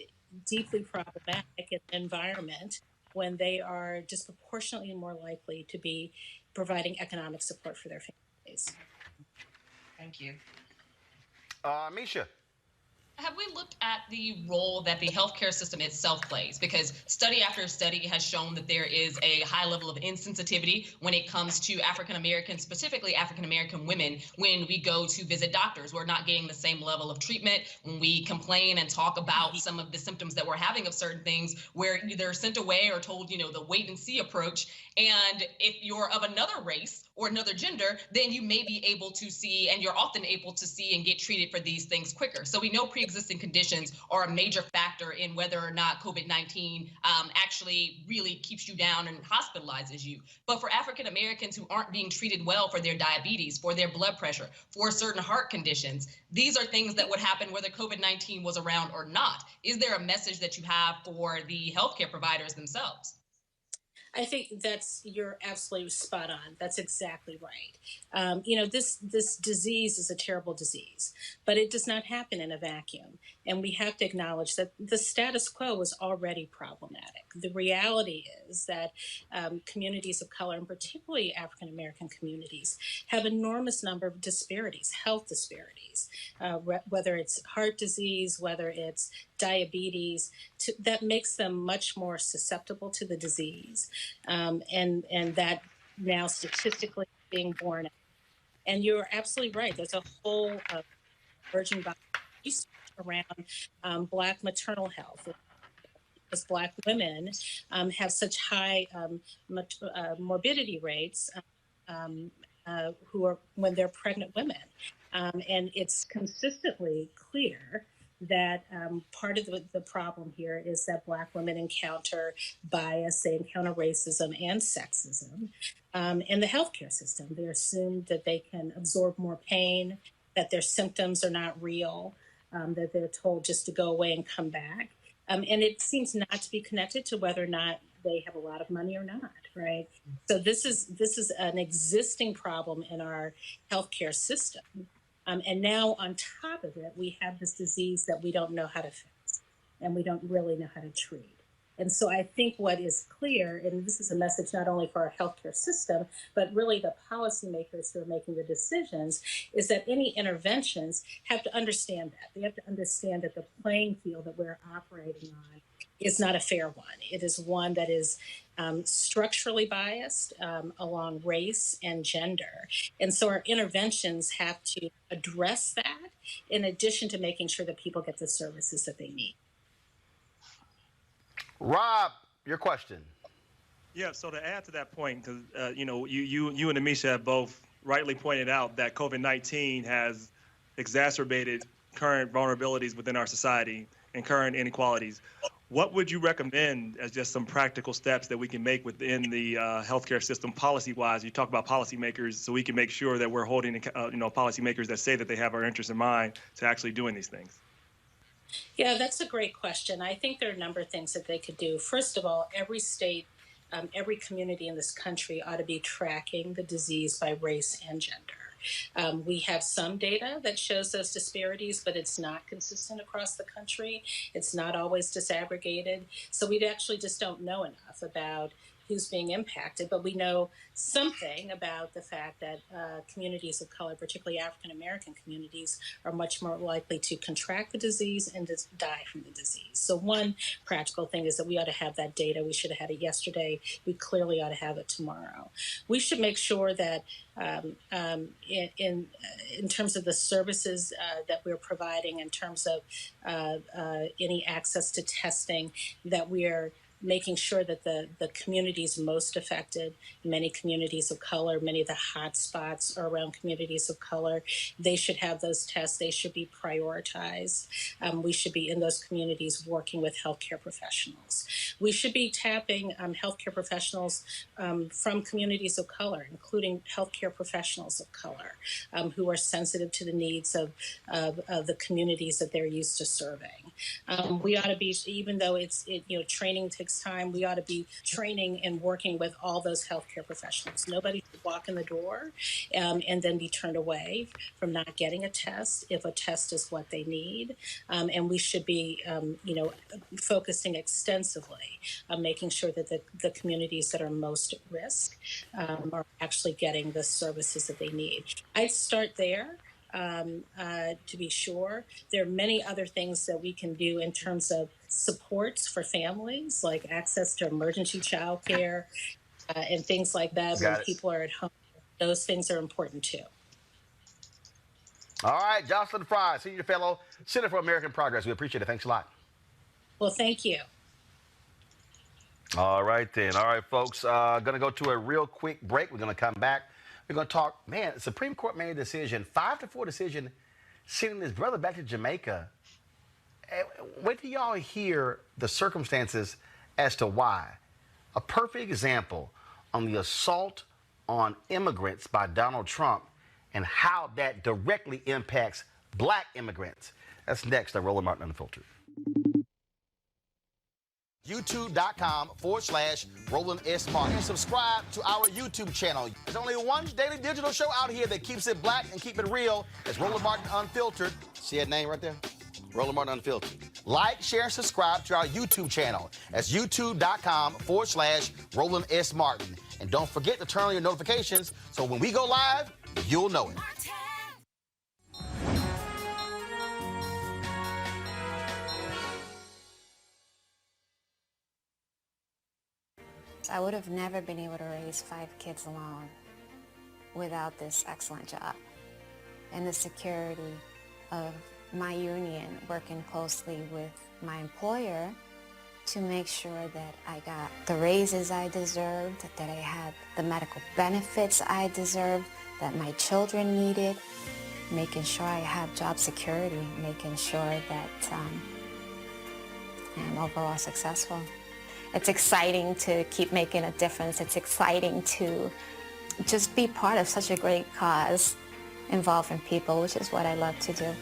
deeply problematic in an environment when they are disproportionately more likely to be providing economic support for their families. Thank you. Misha. Have we looked at the role that the healthcare system itself plays? Because study after study has shown that there is a high level of insensitivity when it comes to African Americans, specifically African American women, when we go to visit doctors. We're not getting the same level of treatment. When we complain and talk about some of the symptoms that we're having of certain things, we're either sent away or told, the wait and see approach. And if you're of another race or another gender, then you may be able to see, and you're often able to see and get treated for these things quicker. So we know pre-existing conditions are a major factor in whether or not COVID-19 actually really keeps you down and hospitalizes you. But for African Americans who aren't being treated well for their diabetes, for their blood pressure, for certain heart conditions, these are things that would happen whether COVID-19 was around or not. Is there a message that you have for the healthcare providers themselves? I think you're absolutely spot on. That's exactly right. This disease is a terrible disease, but it does not happen in a vacuum. And we have to acknowledge that the status quo is already problematic. The reality is that communities of color, and particularly African American communities, have enormous number of disparities, health disparities, whether it's heart disease, whether it's diabetes, that makes them much more susceptible to the disease, and that now statistically being borne out. And you're absolutely right. There's a whole emerging body of research around Black maternal health, because Black women have such high morbidity rates when they're pregnant women, and it's consistently clear that part of the problem here is that Black women encounter bias, they encounter racism and sexism in the healthcare system. They're assumed that they can absorb more pain, that their symptoms are not real, that they're told just to go away and come back. And it seems not to be connected to whether or not they have a lot of money or not, right? So this is an existing problem in our healthcare system. And now on top of it, we have this disease that we don't know how to fix and we don't really know how to treat. And so I think what is clear, and this is a message not only for our healthcare system, but really the policymakers who are making the decisions, is that any interventions have to understand that. They have to understand that the playing field that we're operating on is not a fair one. It is one that is structurally biased along race and gender. And so our interventions have to address that in addition to making sure that people get the services that they need. Rob, your question. Yeah, so to add to that point, because you and Amisha have both rightly pointed out that COVID-19 has exacerbated current vulnerabilities within our society and current inequalities. What would you recommend as just some practical steps that we can make within the healthcare system policy-wise? You talk about policymakers, so we can make sure that we're holding, policymakers that say that they have our interests in mind to actually doing these things. Yeah, that's a great question. I think there are a number of things that they could do. First of all, every state, every community in this country ought to be tracking the disease by race and gender. We have some data that shows those disparities, but it's not consistent across the country. It's not always disaggregated. So we actually just don't know enough about who's being impacted, but we know something about the fact that communities of color, particularly African American communities, are much more likely to contract the disease and to die from the disease. So one practical thing is that we ought to have that data. We should have had it yesterday. We clearly ought to have it tomorrow. We should make sure that in terms of the services that we're providing, in terms of any access to testing, that we are making sure that the communities most affected, many communities of color, many of the hot spots are around communities of color, they should have those tests. They should be prioritized. We should be in those communities working with healthcare professionals. We should be tapping healthcare professionals from communities of color, including healthcare professionals of color who are sensitive to the needs of the communities that they're used to serving. We ought to be, even though training takes time, we ought to be training and working with all those healthcare professionals. Nobody should walk in the door and then be turned away from not getting a test if a test is what they need. And we should be, focusing extensively on making sure that the communities that are most at risk are actually getting the services that they need. I'd start there. To be sure, there are many other things that we can do in terms of supports for families, like access to emergency child care and things like that when people are at home. Those things are important too. All right, Jocelyn Fry, Senior Fellow, Center for American Progress. We appreciate it. Thanks a lot. Well, thank you. All right, then. All right, folks, going to go to a real quick break. We're going to come back. We're going to talk, the Supreme Court made a decision, 5-4 decision, sending his brother back to Jamaica. Wait till y'all hear the circumstances as to why. A perfect example on the assault on immigrants by Donald Trump and how that directly impacts black immigrants. That's next on Roland Martin Unfiltered. YouTube.com/Roland S. Martin. And subscribe to our YouTube channel. There's only one daily digital show out here that keeps it black and keep it real. It's Roland Martin Unfiltered. See that name right there? Roland Martin Unfiltered. Like, share, and subscribe to our YouTube channel. That's YouTube.com/Roland S. Martin. And don't forget to turn on your notifications so when we go live, you'll know it. I would have never been able to raise 5 kids alone without this excellent job and the security of my union working closely with my employer to make sure that I got the raises I deserved, that I had the medical benefits I deserved, that my children needed, making sure I have job security, making sure that I'm overall successful. It's exciting to keep making a difference. It's exciting to just be part of such a great cause involving people, which is what I love to do.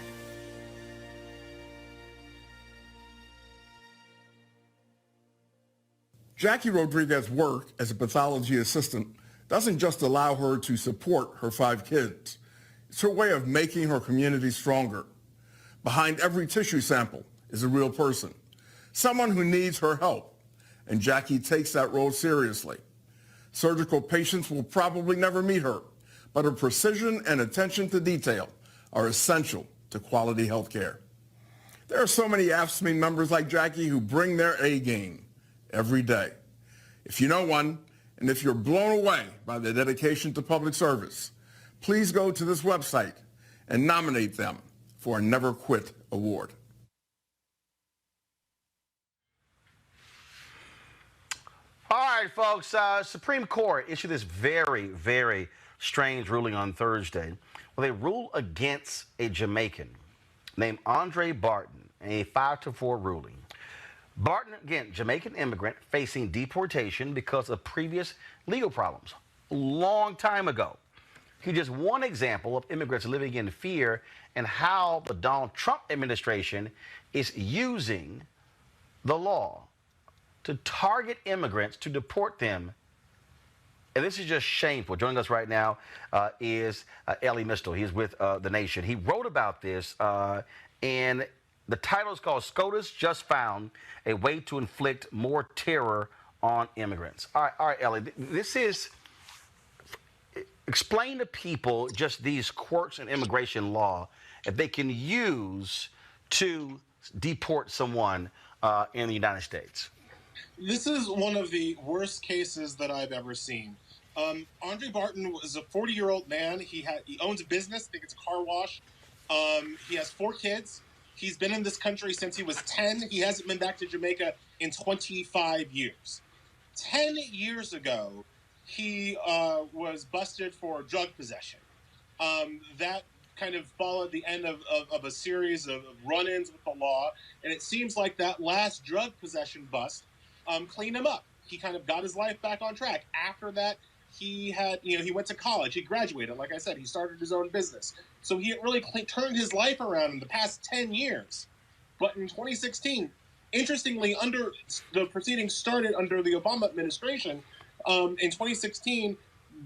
Jackie Rodriguez's work as a pathology assistant doesn't just allow her to support her 5 kids. It's her way of making her community stronger. Behind every tissue sample is a real person, someone who needs her help. And Jackie takes that role seriously. Surgical patients will probably never meet her, but her precision and attention to detail are essential to quality health care. There are so many AFSCME members like Jackie who bring their A game every day. If you know one, and if you're blown away by their dedication to public service, please go to this website and nominate them for a Never Quit Award. All right, folks, Supreme Court issued this very, very strange ruling on Thursday. Well, they ruled against a Jamaican named Andre Barton in a 5-4 ruling. Barton, again, Jamaican immigrant facing deportation because of previous legal problems a long time ago. He's just one example of immigrants living in fear and how the Donald Trump administration is using the law to target immigrants, to deport them. And this is just shameful. Joining us right now is Elie Mystal. He's with The Nation. He wrote about this, and the title is called SCOTUS Just Found a Way to Inflict More Terror on immigrants. All right, Ellie, this is, explain to people just these quirks in immigration law that they can use to deport someone in the United States. This is one of the worst cases that I've ever seen. Andre Barton was a 40-year-old man. He owns a business. I think it's a car wash. He has 4 kids. He's been in this country since he was 10. He hasn't been back to Jamaica in 25 years. 10 years ago, he was busted for drug possession. That kind of followed the end of a series of run-ins with the law, and it seems like that last drug possession bust cleaned him up. He kind of got his life back on track. After that, he went to college. He graduated. Like I said, he started his own business. So he really turned his life around in the past 10 years. But in 2016, interestingly, the proceedings started under the Obama administration. In 2016,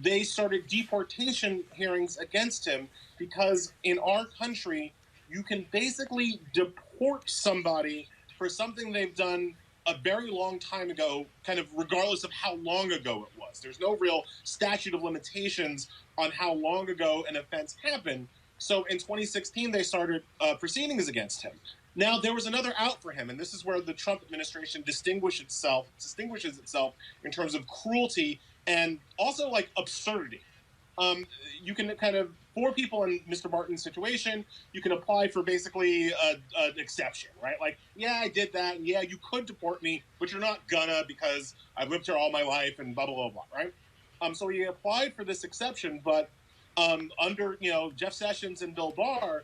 they started deportation hearings against him because in our country, you can basically deport somebody for something they've done a very long time ago, kind of regardless of how long ago it was. There's no real statute of limitations on how long ago an offense happened. So in 2016, they started proceedings against him. Now, there was another out for him, and this is where the Trump administration distinguishes itself in terms of cruelty and also, like, absurdity. You can kind of, for people in Mr. Barton's situation, you can apply for basically an exception, right? Like, yeah, I did that, and yeah, you could deport me, but you're not gonna because I've lived here all my life and blah, blah, blah, blah, right? So he applied for this exception, but under, Jeff Sessions and Bill Barr,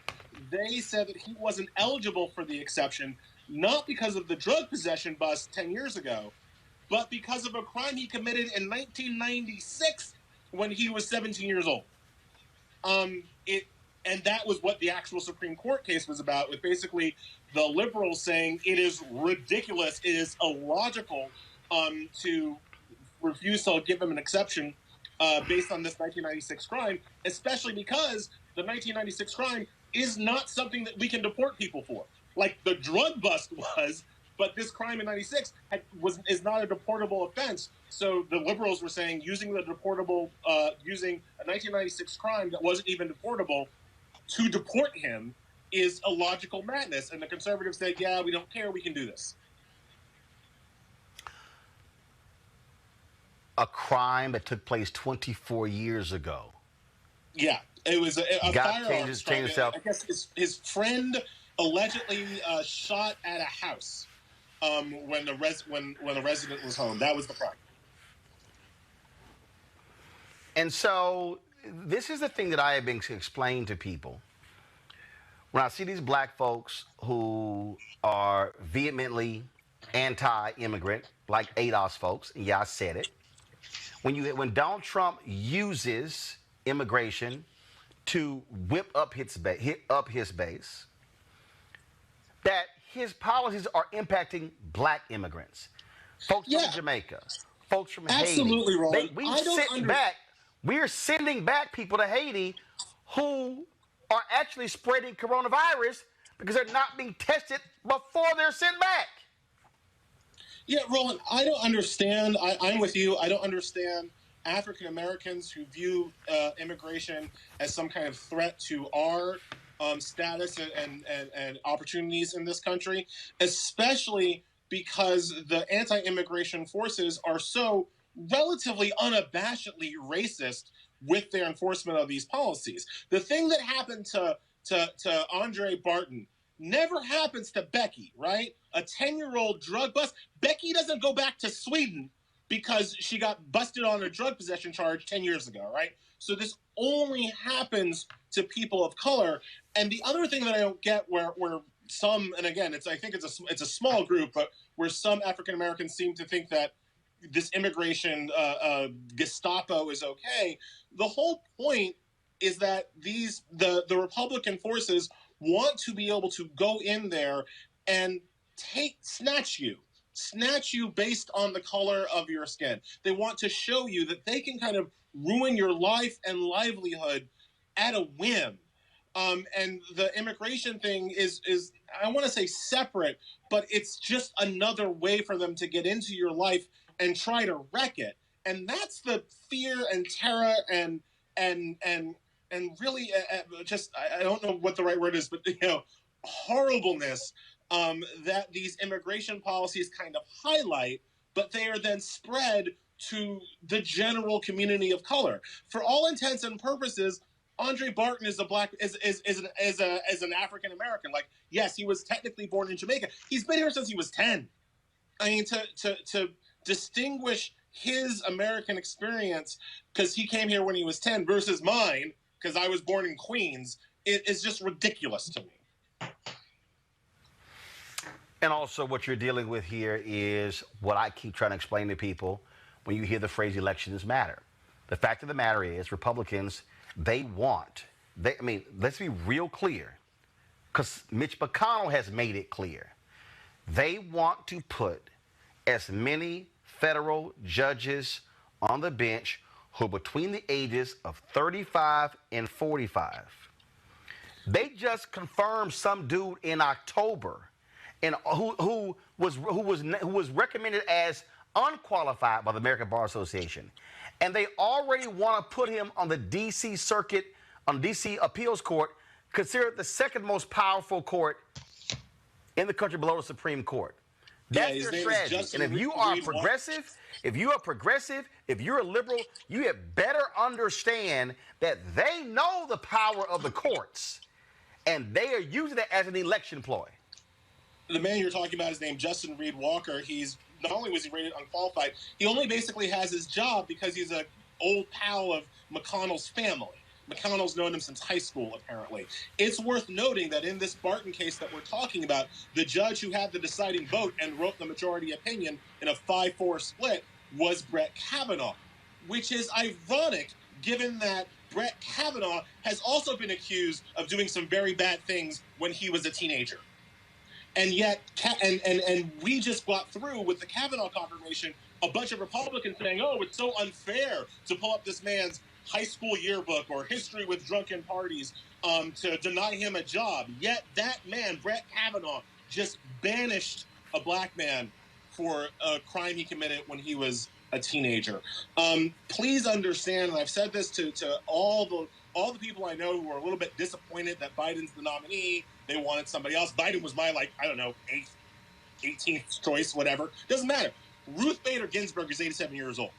they said that he wasn't eligible for the exception, not because of the drug possession bust 10 years ago, but because of a crime he committed in 1996 when he was 17 years old. And that was what the actual Supreme Court case was about, with basically the liberals saying it is ridiculous, it is illogical to refuse to give him an exception based on this 1996 crime, especially because the 1996 crime is not something that we can deport people for. Like the drug bust was, but this crime in 96 is not a deportable offense. So the liberals were saying using a 1996 crime that wasn't even deportable to deport him is a logical madness. And the conservatives said, yeah, we don't care, we can do this. A crime that took place 24 years ago. Yeah, it was a firearms crime. Itself. I guess his friend allegedly shot at a house when the resident was home. That was the crime. And so this is the thing that I have been explaining to people. When I see these black folks who are vehemently anti-immigrant, like ADOS folks, and yeah, I said it. When Donald Trump uses immigration to whip up his base, that his policies are impacting black immigrants, folks from Jamaica, folks from Haiti. Absolutely, Roland. We're sending back people to Haiti who are actually spreading coronavirus because they're not being tested before they're sent back. Yeah, Roland, I don't understand. I'm with you. I don't understand African Americans who view immigration as some kind of threat to our status and opportunities in this country, especially because the anti-immigration forces are so relatively unabashedly racist with their enforcement of these policies. The thing that happened to Andre Barton never happens to Becky, right? A 10-year-old drug bust. Becky doesn't go back to Sweden because she got busted on a drug possession charge 10 years ago, right? So this only happens to people of color. And the other thing that I don't get, where some, and again, I think it's a small group, but where some African Americans seem to think that this immigration Gestapo is okay. The whole point is that the Republican forces want to be able to go in there and snatch you based on the color of your skin. They want to show you that they can kind of ruin your life and livelihood at a whim. And the immigration thing is I want to say separate, but it's just another way for them to get into your life and try to wreck it. And that's the fear and terror and really just, I don't know what the right word is, but horribleness that these immigration policies kind of highlight, but they are then spread to the general community of color. For all intents and purposes, Andre Barton is an African American. Like, yes, he was technically born in Jamaica. He's been here since he was 10. I mean, to distinguish his American experience because he came here when he was 10 versus mine because I was born in Queens, it is just ridiculous to me. And also what you're dealing with here is what I keep trying to explain to people when you hear the phrase elections matter. The fact of the matter is Republicans, let's be real clear, because Mitch McConnell has made it clear. They want to put as many federal judges on the bench who are between the ages of 35 and 45. They just confirmed some dude in October and who was recommended as unqualified by the American Bar Association. And they already want to put him on the D.C. Circuit, on D.C. Appeals Court, considered the second most powerful court in the country below the Supreme Court. That's their strategy. And if you are progressive, if you're a liberal, you had better understand that they know the power of the courts, and they are using it as an election ploy. The man you're talking about is named Justin Reed Walker. He's not only was he rated unqualified, he only basically has his job because he's an old pal of McConnell's family. McConnell's known him since high school, apparently. It's worth noting that in this Barton case that we're talking about, the judge who had the deciding vote and wrote the majority opinion in a 5-4 split was Brett Kavanaugh, which is ironic given that Brett Kavanaugh has also been accused of doing some very bad things when he was a teenager. And yet, and we just got through with the Kavanaugh confirmation, a bunch of Republicans saying, oh, it's so unfair to pull up this man's high school yearbook or history with drunken parties to deny him a job. Yet that man, Brett Kavanaugh, just banished a black man for a crime he committed when he was a teenager. Please understand, and I've said this to all the people I know who are a little bit disappointed that Biden's the nominee. They wanted somebody else. Biden was my, 18th choice, whatever. Doesn't matter. Ruth Bader Ginsburg is 87 years old.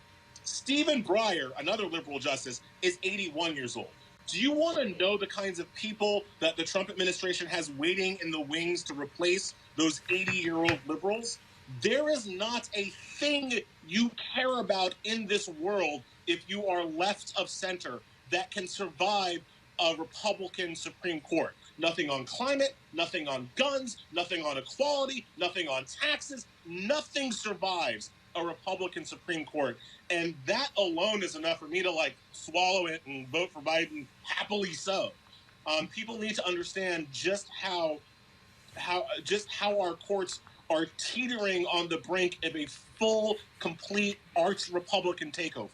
Stephen Breyer, another liberal justice, is 81 years old. Do you want to know the kinds of people that the Trump administration has waiting in the wings to replace those 80-year-old liberals? There is not a thing you care about in this world if you are left of center that can survive a Republican Supreme Court. Nothing on climate, nothing on guns, nothing on equality, nothing on taxes. Nothing survives a Republican Supreme Court. And that alone is enough for me to swallow it and vote for Biden, happily so. People need to understand just how our courts are teetering on the brink of a full, complete arch Republican takeover.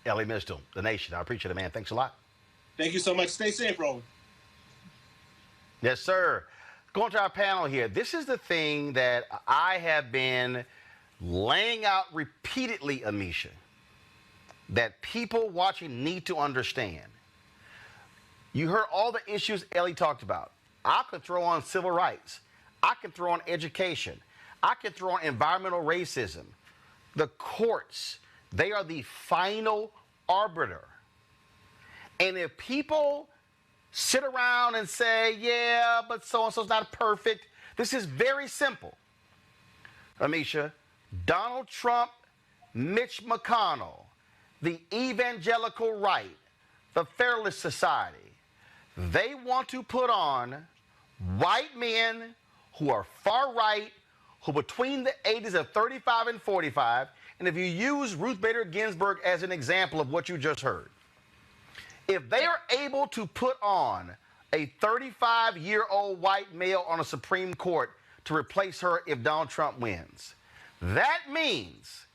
Ellie Mistel, The Nation. I appreciate it, man. Thanks a lot. Thank you so much. Stay safe, Roland. Yes, sir. Going to our panel here. This is the thing that I have been laying out repeatedly, Amisha, that people watching need to understand. You heard all the issues Ellie talked about. I could throw on civil rights. I can throw on education. I can throw on environmental racism. The courts, they are the final arbiter. And if people sit around and say, yeah, but so-and-so's not perfect, this is very simple. Amisha, Donald Trump, Mitch McConnell, the evangelical right, the Federalist Society, they want to put on white men who are far right, who between the ages of 35 and 45, and if you use Ruth Bader Ginsburg as an example of what you just heard, if they are able to put on a 35-year-old white male on a Supreme Court to replace her if Donald Trump wins, that means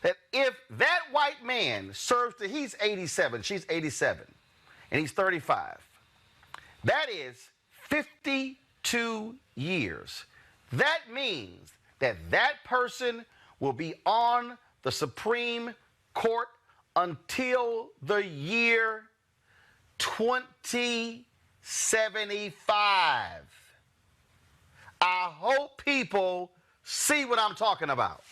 that if that white man serves till he's 87, she's 87, and he's 35, that is 52 years. That means that that person will be on the Supreme Court until the year 2075. I hope people see what I'm talking about.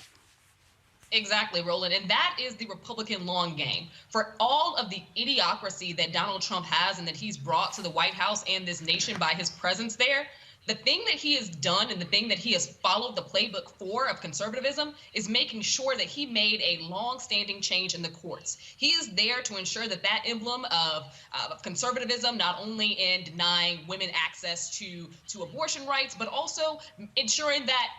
Exactly, Roland. And that is the Republican long game. For all of the idiocracy that Donald Trump has and that he's brought to the White House and this nation by his presence there, the thing that he has done and the thing that he has followed the playbook for of conservatism is making sure that he made a long-standing change in the courts. He is there to ensure that that emblem of conservatism, not only in denying women access to abortion rights, but also ensuring that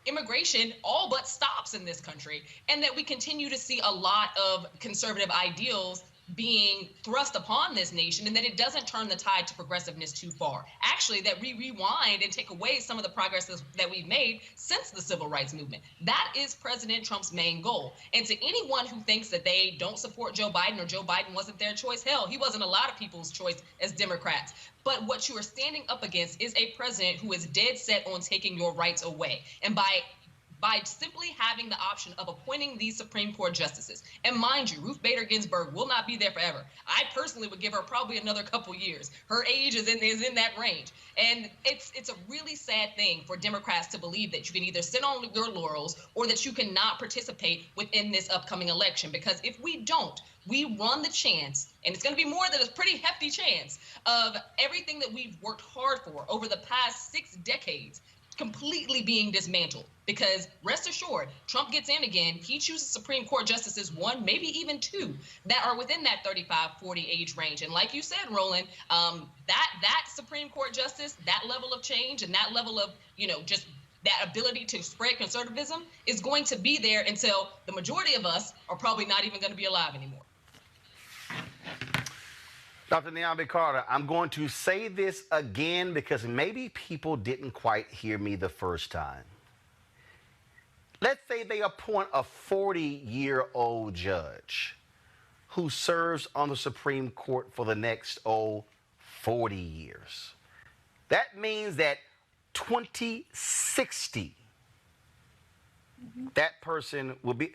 immigration all but stops in this country, and that we continue to see a lot of conservative ideals being thrust upon this nation, and that it doesn't turn the tide to progressiveness too far. Actually, that we rewind and take away some of the progress that we've made since the civil rights movement. That is President Trump's main goal. And to anyone who thinks that they don't support Joe Biden or Joe Biden wasn't their choice, hell, he wasn't a lot of people's choice as Democrats. But what you are standing up against is a president who is dead set on taking your rights away. And by simply having the option of appointing these Supreme Court justices. And mind you, Ruth Bader Ginsburg will not be there forever. I personally would give her probably another couple years. Her age is in that range. And it's a really sad thing for Democrats to believe that you can either sit on your laurels or that you cannot participate within this upcoming election. Because if we don't, we run the chance, and it's going to be more than a pretty hefty chance, of everything that we've worked hard for over the past 6 decades completely being dismantled. Because rest assured, Trump gets in again, he chooses Supreme Court justices, 1, maybe even 2, that are within that 35-40 age range. And like you said, Roland, that Supreme Court justice, that level of change and that level of, just that ability to spread conservatism is going to be there until the majority of us are probably not even going to be alive anymore. Dr. Niambi Carter, I'm going to say this again because maybe people didn't quite hear me the first time. Let's say they appoint a 40-year-old judge who serves on the Supreme Court for the next, 40 years. That means that 2060, that person will be...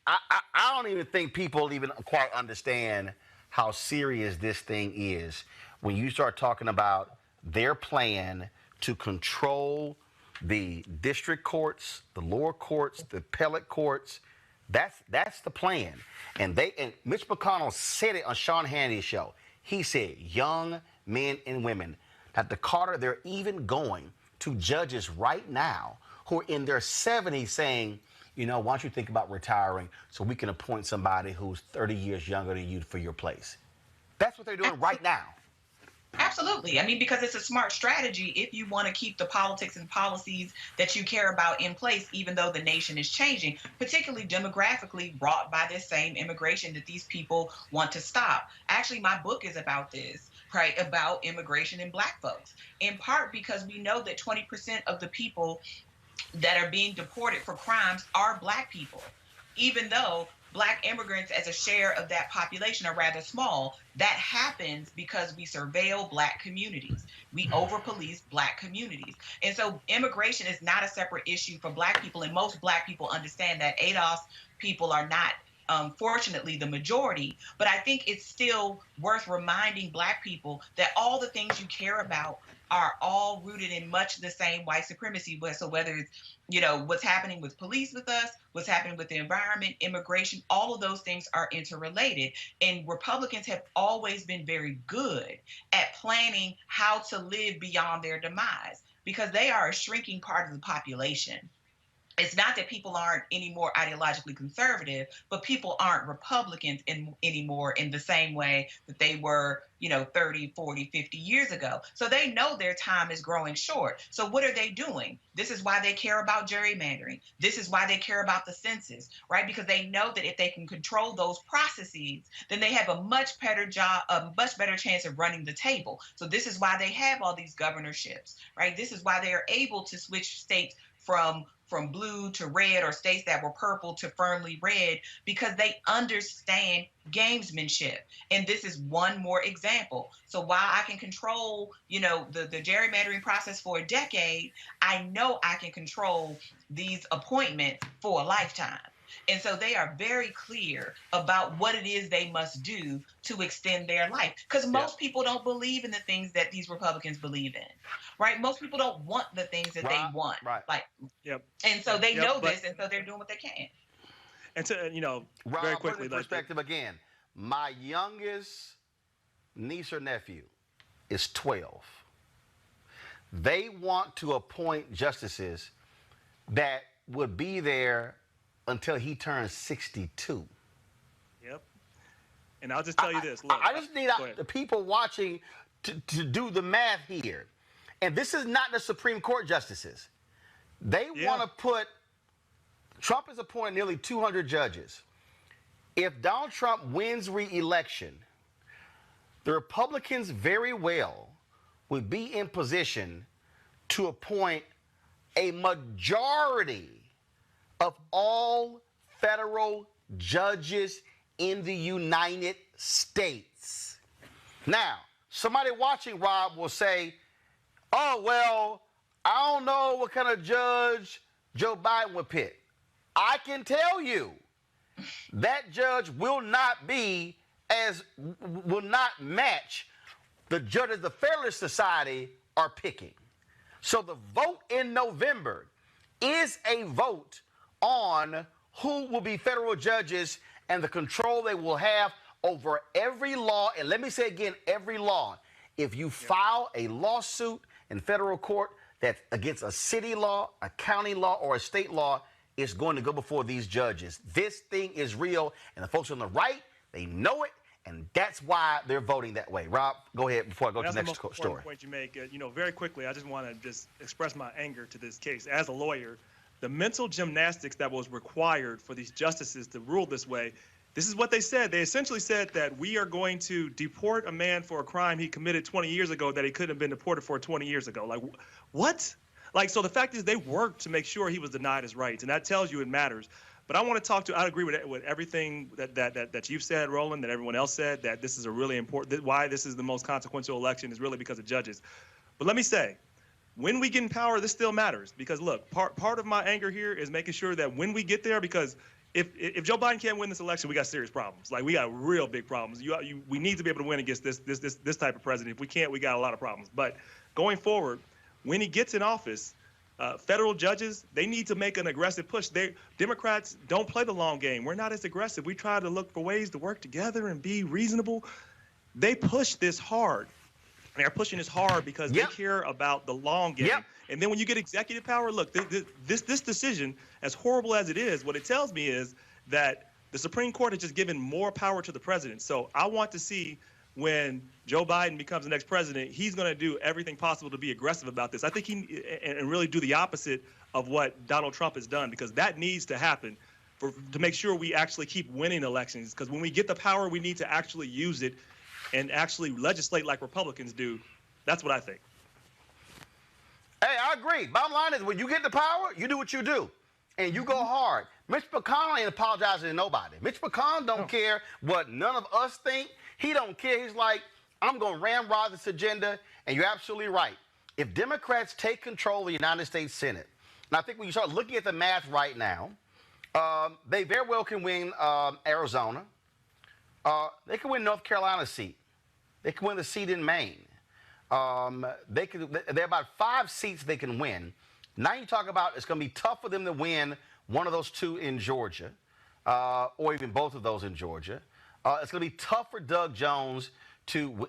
I don't even think people even quite understand how serious this thing is when you start talking about their plan to control the district courts, the lower courts, the appellate courts. That's the plan. And Mitch McConnell said it on Sean Hannity's show. He said young men and women. Dr. Carter, they're even going to judges right now who are in their 70s saying, why don't you think about retiring so we can appoint somebody who's 30 years younger than you for your place? That's what they're doing right now. Absolutely. I mean, because it's a smart strategy if you want to keep the politics and policies that you care about in place, even though the nation is changing, particularly demographically brought by this same immigration that these people want to stop. Actually, my book is about this, right, about immigration and Black folks, in part because we know that 20% of the people that are being deported for crimes are Black people, even though Black immigrants as a share of that population are rather small. That happens because we surveil Black communities. We over-police Black communities. And so immigration is not a separate issue for Black people, and most Black people understand that. ADOS people are not, fortunately, the majority, but I think it's still worth reminding Black people that all the things you care about are all rooted in much the same white supremacy. So whether it's, what's happening with police with us, what's happening with the environment, immigration, all of those things are interrelated. And Republicans have always been very good at planning how to live beyond their demise because they are a shrinking part of the population. It's not that people aren't any more ideologically conservative, but people aren't Republicans anymore in the same way that they were, 30, 40, 50 years ago. So they know their time is growing short. So what are they doing? This is why they care about gerrymandering. This is why they care about the census, right? Because they know that if they can control those processes, then they have a much better chance of running the table. So this is why they have all these governorships, right? This is why they are able to switch states from from blue to red, or states that were purple to firmly red, because they understand gamesmanship. And this is one more example. So while I can control, the gerrymandering process for a decade, I know I can control these appointments for a lifetime. And so they are very clear about what it is they must do to extend their life. Because most people don't believe in the things that these Republicans believe in, right? Most people don't want the things that they want. Right. And so they know this, and so they're doing what they can. And to, Rob, very quickly, put in perspective again, my youngest niece or nephew is 12. They want to appoint justices that would be there until he turns 62. Yep. And I'll just tell you this. Look, I just need the people watching to do the math here. And this is not the Supreme Court justices. They want to put, Trump has appointed nearly 200 judges. If Donald Trump wins re-election, the Republicans very well would be in position to appoint a majority of all federal judges in the United States. Now, somebody watching, Rob, will say, oh, well, I don't know what kind of judge Joe Biden would pick. I can tell you that judge will not match the judges the Federalist Society are picking. So the vote in November is a vote on who will be federal judges and the control they will have over every law. And let me say again, every law. If you file a lawsuit in federal court that's against a city law, a county law, or a state law, it's going to go before these judges. This thing is real, and the folks on the right, they know it, and that's why they're voting that way. Rob, go ahead before I go to the next story. That's the most important point you make. Very quickly, I just want to just express my anger to this case. As a lawyer, the mental gymnastics that was required for these justices to rule this way, this is what they said. They essentially said that we are going to deport a man for a crime he committed 20 years ago that he couldn't have been deported for 20 years ago. Like, what? So the fact is they worked to make sure he was denied his rights, and that tells you it matters. But I want to I agree with everything that you've said, Roland, that everyone else said, that this is a really important, why this is the most consequential election is really because of judges. But let me say, when we get in power, this still matters. Because, look, part of my anger here is making sure that when we get there, because if Joe Biden can't win this election, we got serious problems. Like, we got real big problems. We need to be able to win against this type of president. If we can't, we got a lot of problems. But going forward, when he gets in office, federal judges, they need to make an aggressive push. Democrats don't play the long game. We're not as aggressive. We try to look for ways to work together and be reasonable. They push this hard. They're pushing this hard because they care about the long game. And then when you get executive power, look, this decision, as horrible as it is, what it tells me is that the Supreme Court has just given more power to the president. So I want to see when Joe Biden becomes the next president, he's going to do everything possible to be aggressive about this. I think and really do the opposite of what Donald Trump has done, because that needs to happen to make sure we actually keep winning elections. Because when we get the power, we need to actually use it and actually legislate like Republicans do. That's what I think. Hey, I agree. Bottom line is, when you get the power, you do what you do, and you go hard. Mitch McConnell ain't apologizing to nobody. Mitch McConnell don't care what none of us think. He don't care. He's like, I'm going to ramrod this agenda, and you're absolutely right. If Democrats take control of the United States Senate, and I think when you start looking at the math right now, they very well can win Arizona. They can win North Carolina's seat. They can win the seat in Maine. There are about 5 seats they can win. Now you talk about it's going to be tough for them to win one of those 2 in Georgia, or even both of those in Georgia. It's going to be tough for Doug Jones to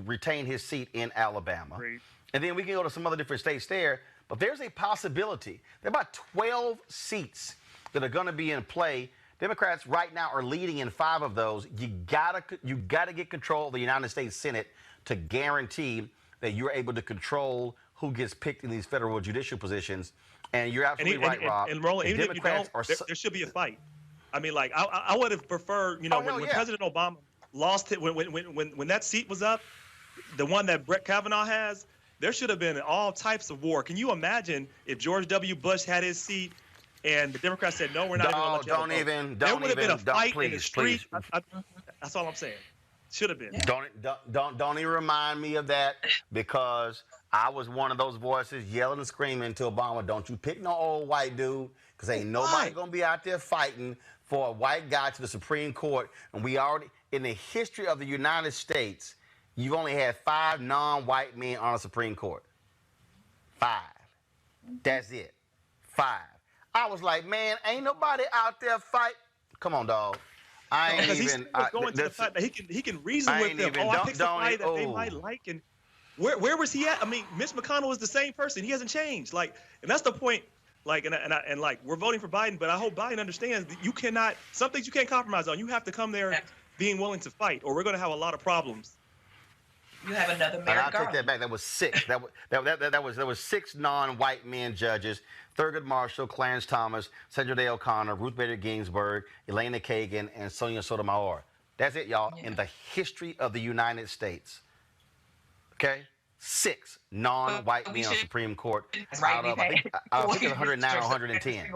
retain his seat in Alabama. Great. And then we can go to some other different states there. But there's a possibility. There are about 12 seats that are going to be in play. Democrats right now are leading in 5 of those. You gotta get control of the United States Senate to guarantee that you're able to control who gets picked in these federal judicial positions. And you're absolutely right, Rob. And Roland, even if you don't, there should be a fight. I mean, like, I would have preferred, when President Obama lost it, when that seat was up, the one that Brett Kavanaugh has, there should have been all types of war. Can you imagine if George W. Bush had his seat and the Democrats said, no, we're not even going to let you have a vote. There would have been a fight in the street. That's all I'm saying. Should have been. Don't even remind me of that, because I was one of those voices yelling and screaming to Obama, don't you pick no old white dude, because ain't nobody going to be out there fighting for a white guy to the Supreme Court. And we already, in the history of the United States, you've only had 5 non-white men on the Supreme Court. 5. That's it. 5. I was like, man, ain't nobody out there fight. Come on, dog. I ain't because even. He's going to the fact that he can reason with them. I picked somebody that they might like, and where was he at? I mean, Mitch McConnell is the same person. He hasn't changed. Like, and that's the point. Like, and like, we're voting for Biden, but I hope Biden understands that you cannot. Some things you can't compromise on. You have to come there being willing to fight, or we're going to have a lot of problems. You have another Merrick Garland. I'll take that back. That was 6. There was 6 non-white men judges: Thurgood Marshall, Clarence Thomas, Sandra Day O'Connor, Ruth Bader Ginsburg, Elena Kagan, and Sonia Sotomayor. That's it, y'all. In the history of the United States, okay, 6 non-white men on the Supreme Court out of I think it's 109 or 110.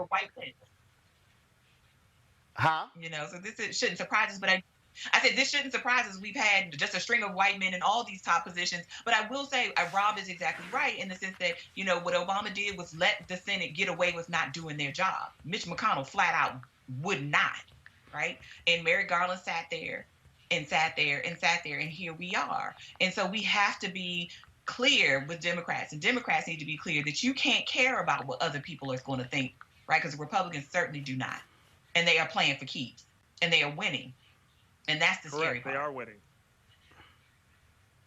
Huh? You know, so this shouldn't surprise us, but I said this shouldn't surprise us. We've had just a string of white men in all these top positions. But I will say Rob is exactly right in the sense that, you know, what Obama did was let the Senate get away with not doing their job. Mitch McConnell flat out would not, right? And Merrick Garland sat there and sat there and sat there, and here we are. And so we have to be clear with Democrats, and Democrats need to be clear that you can't care about what other people are going to think, right? Because the Republicans certainly do not. And they are playing for keeps, and they are winning. And that's the scary part. They are winning.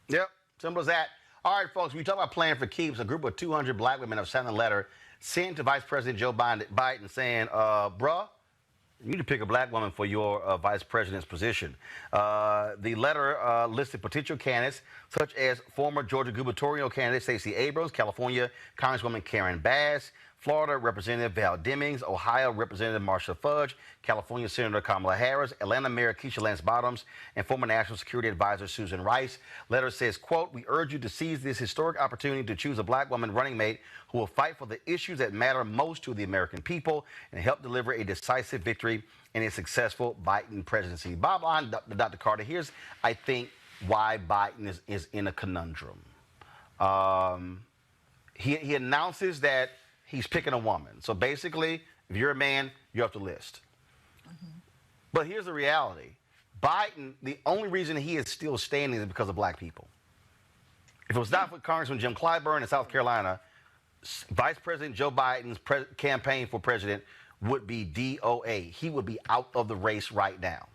Yep, simple as that. All right, folks, we talk about playing for keeps. A group of 200 black women have sent a letter sent to Vice President Joe Biden saying, bruh, you need to pick a black woman for your vice president's position. The letter listed potential candidates such as former Georgia gubernatorial candidate Stacey Abrams, California Congresswoman Karen Bass, Florida Representative Val Demings, Ohio Representative Marsha Fudge, California Senator Kamala Harris, Atlanta Mayor Keisha Lance Bottoms, and former National Security Advisor Susan Rice. Letter says, quote, we urge you to seize this historic opportunity to choose a black woman running mate who will fight for the issues that matter most to the American people and help deliver a decisive victory in a successful Biden presidency. Bottom line, Dr. Carter, here's, I think, why Biden is in a conundrum. He announces that he's picking a woman. So basically, if you're a man, you're off the list. Mm-hmm. But here's the reality. Biden, the only reason he is still standing is because of black people. If it was not for Congressman Jim Clyburn in South Carolina, Vice President Joe Biden's campaign for president would be DOA. He would be out of the race right now.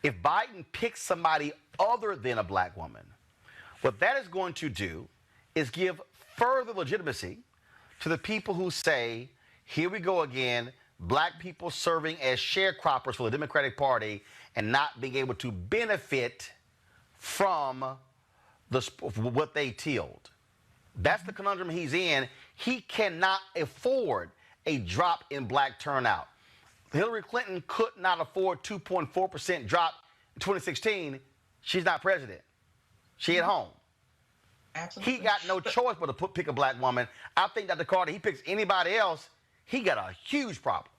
If Biden picks somebody other than a black woman, what that is going to do is give further legitimacy to the people who say, here we go again, black people serving as sharecroppers for the Democratic Party and not being able to benefit from what they tilled. That's the conundrum he's in. He cannot afford a drop in black turnout. Hillary Clinton could not afford 2.4% drop in 2016. She's not president. She at home. Absolutely. He got no choice but to pick a black woman. I think Dr. Carter, he picks anybody else, he got a huge problem.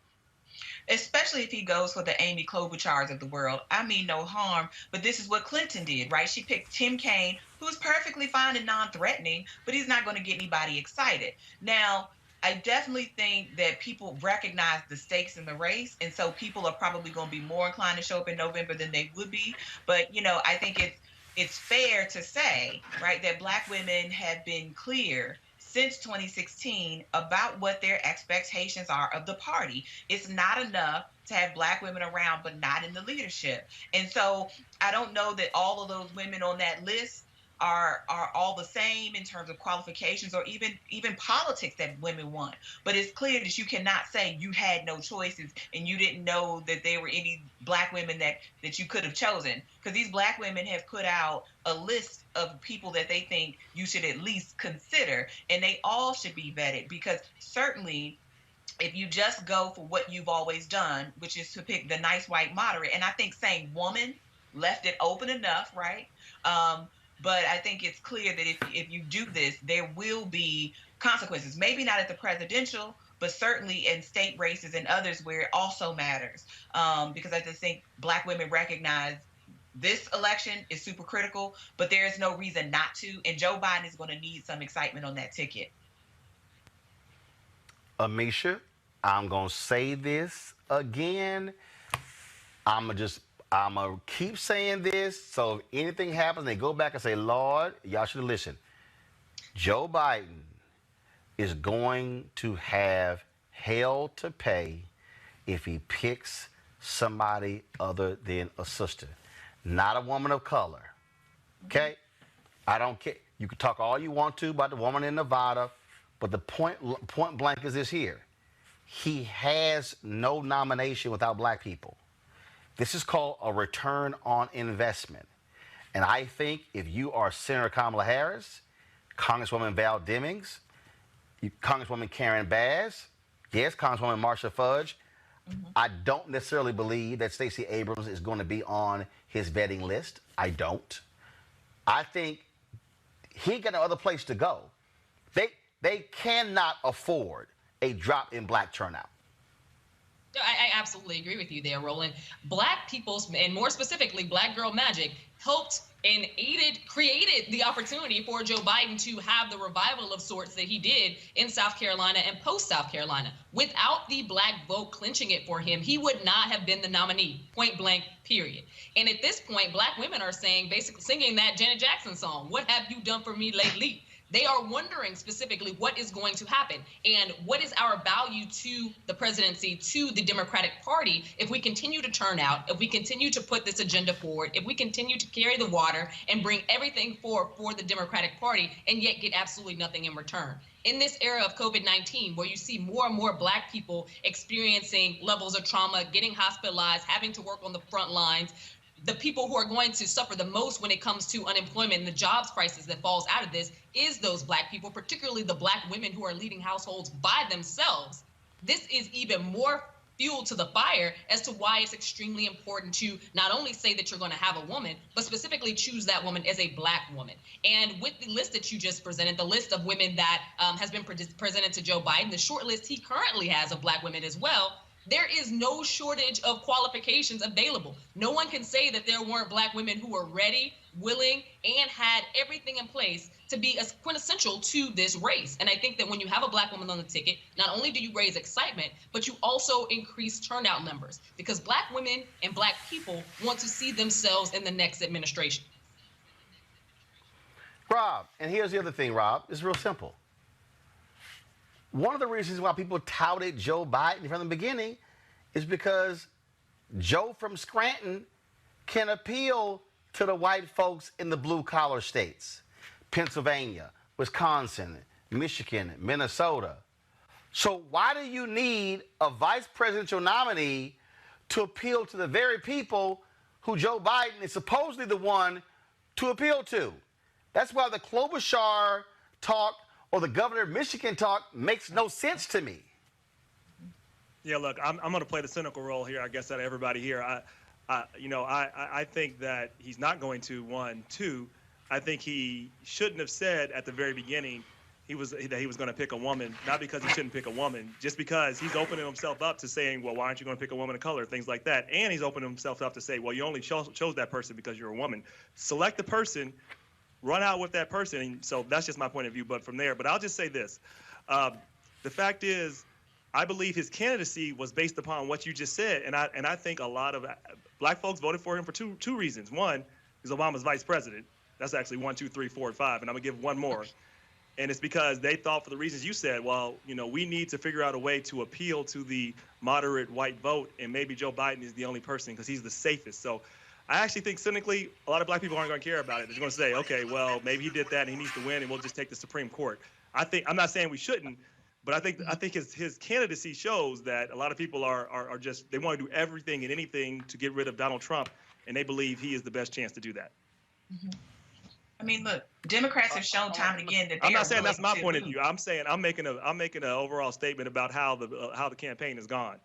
Especially if he goes for the Amy Klobuchars of the world. I mean no harm, but this is what Clinton did, right? She picked Tim Kaine, who's perfectly fine and non-threatening, but he's not going to get anybody excited. Now, I definitely think that people recognize the stakes in the race, and so people are probably going to be more inclined to show up in November than they would be. But, you know, I think it's fair to say, right, that black women have been clear since 2016 about what their expectations are of the party. It's not enough to have black women around, but not in the leadership. And so I don't know that all of those women on that list are all the same in terms of qualifications or even politics that women want. But it's clear that you cannot say you had no choices and you didn't know that there were any black women that you could have chosen. Because these black women have put out a list of people that they think you should at least consider, and they all should be vetted, because certainly if you just go for what you've always done, which is to pick the nice white moderate, and I think saying woman left it open enough, right? But I think it's clear that if you do this, there will be consequences. Maybe not at the presidential, but certainly in state races and others where it also matters. Because I just think Black women recognize this election is super critical, but there is no reason not to. And Joe Biden is going to need some excitement on that ticket. Amisha, I'm going to say this again. I'm going to keep saying this. So if anything happens, they go back and say, Lord, y'all should have listened. Joe Biden is going to have hell to pay if he picks somebody other than a sister. Not a woman of color. Okay? I don't care. You can talk all you want to about the woman in Nevada, but the point blank is this here. He has no nomination without Black people. This is called a return on investment. And I think if you are Senator Kamala Harris, Congresswoman Val Demings, Congresswoman Karen Bass, yes, Congresswoman Marsha Fudge, I don't necessarily believe that Stacey Abrams is going to be on his vetting list. I don't. I think he ain't got no other place to go. They cannot afford a drop in Black turnout. I absolutely agree with you there, Roland. Black people, and more specifically, Black Girl Magic, helped and created the opportunity for Joe Biden to have the revival of sorts that he did in South Carolina and post-South Carolina. Without the Black vote clinching it for him, he would not have been the nominee, point blank, period. And at this point, Black women are saying, basically singing that Janet Jackson song, "What have you done for me lately?" They are wondering specifically what is going to happen and what is our value to the presidency, to the Democratic Party, if we continue to turn out, if we continue to put this agenda forward, if we continue to carry the water and bring everything forward for the Democratic Party and yet get absolutely nothing in return. In this era of COVID-19, where you see more and more Black people experiencing levels of trauma, getting hospitalized, having to work on the front lines, the people who are going to suffer the most when it comes to unemployment and the jobs crisis that falls out of this is those Black people, particularly the Black women who are leading households by themselves. This is even more fuel to the fire as to why it's extremely important to not only say that you're going to have a woman, but specifically choose that woman as a Black woman. And with the list that you just presented, the list of women that has been presented to Joe Biden, the short list he currently has of Black women as well, there is no shortage of qualifications available. No one can say that there weren't Black women who were ready, willing, and had everything in place to be as quintessential to this race. And I think that when you have a Black woman on the ticket, not only do you raise excitement, but you also increase turnout numbers, because Black women and Black people want to see themselves in the next administration. Rob, and here's the other thing, Rob. It's real simple. One of the reasons why people touted Joe Biden from the beginning is because Joe from Scranton can appeal to the white folks in the blue-collar states, Pennsylvania, Wisconsin, Michigan, Minnesota. So why do you need a vice presidential nominee to appeal to the very people who Joe Biden is supposedly the one to appeal to? That's why the Klobuchar talk or the governor of Michigan talk makes no sense to me. Yeah, look, I'm going to play the cynical role here, I guess, out of everybody here. I think that he's not going to, one. Two, I think he shouldn't have said at the very beginning that he was going to pick a woman, not because he shouldn't pick a woman, just because he's opening himself up to saying, well, why aren't you going to pick a woman of color, things like that. And he's opening himself up to say, well, you only chose that person because you're a woman. Select the person, run out with that person. And so that's just my point of view. But from there, I'll just say this. The fact is, I believe his candidacy was based upon what you just said. And I think a lot of Black folks voted for him for two reasons. One, he's Obama's vice president. That's actually 1, 2, 3, 4, and 5. And I'm going to give one more. And it's because they thought, for the reasons you said, well, we need to figure out a way to appeal to the moderate white vote. And maybe Joe Biden is the only person because he's the safest. So I actually think cynically, a lot of Black people aren't going to care about it. They're going to say, okay, well, maybe he did that and he needs to win and we'll just take the Supreme Court. I'm not saying we shouldn't, but I think his candidacy shows that a lot of people are just, they want to do everything and anything to get rid of Donald Trump, and they believe he is the best chance to do that. Mm-hmm. I mean, look, Democrats have shown time and again that they I'm not saying that's my point of view. I'm saying I'm making an overall statement about how the campaign has gone.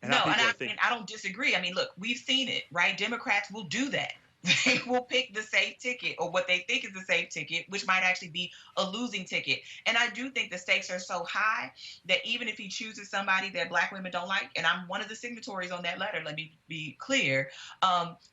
And I don't disagree. I mean, look, we've seen it, right? Democrats will do that. They will pick the safe ticket, or what they think is the safe ticket, which might actually be a losing ticket. And I do think the stakes are so high that even if he chooses somebody that Black women don't like, and I'm one of the signatories on that letter, let me be clear,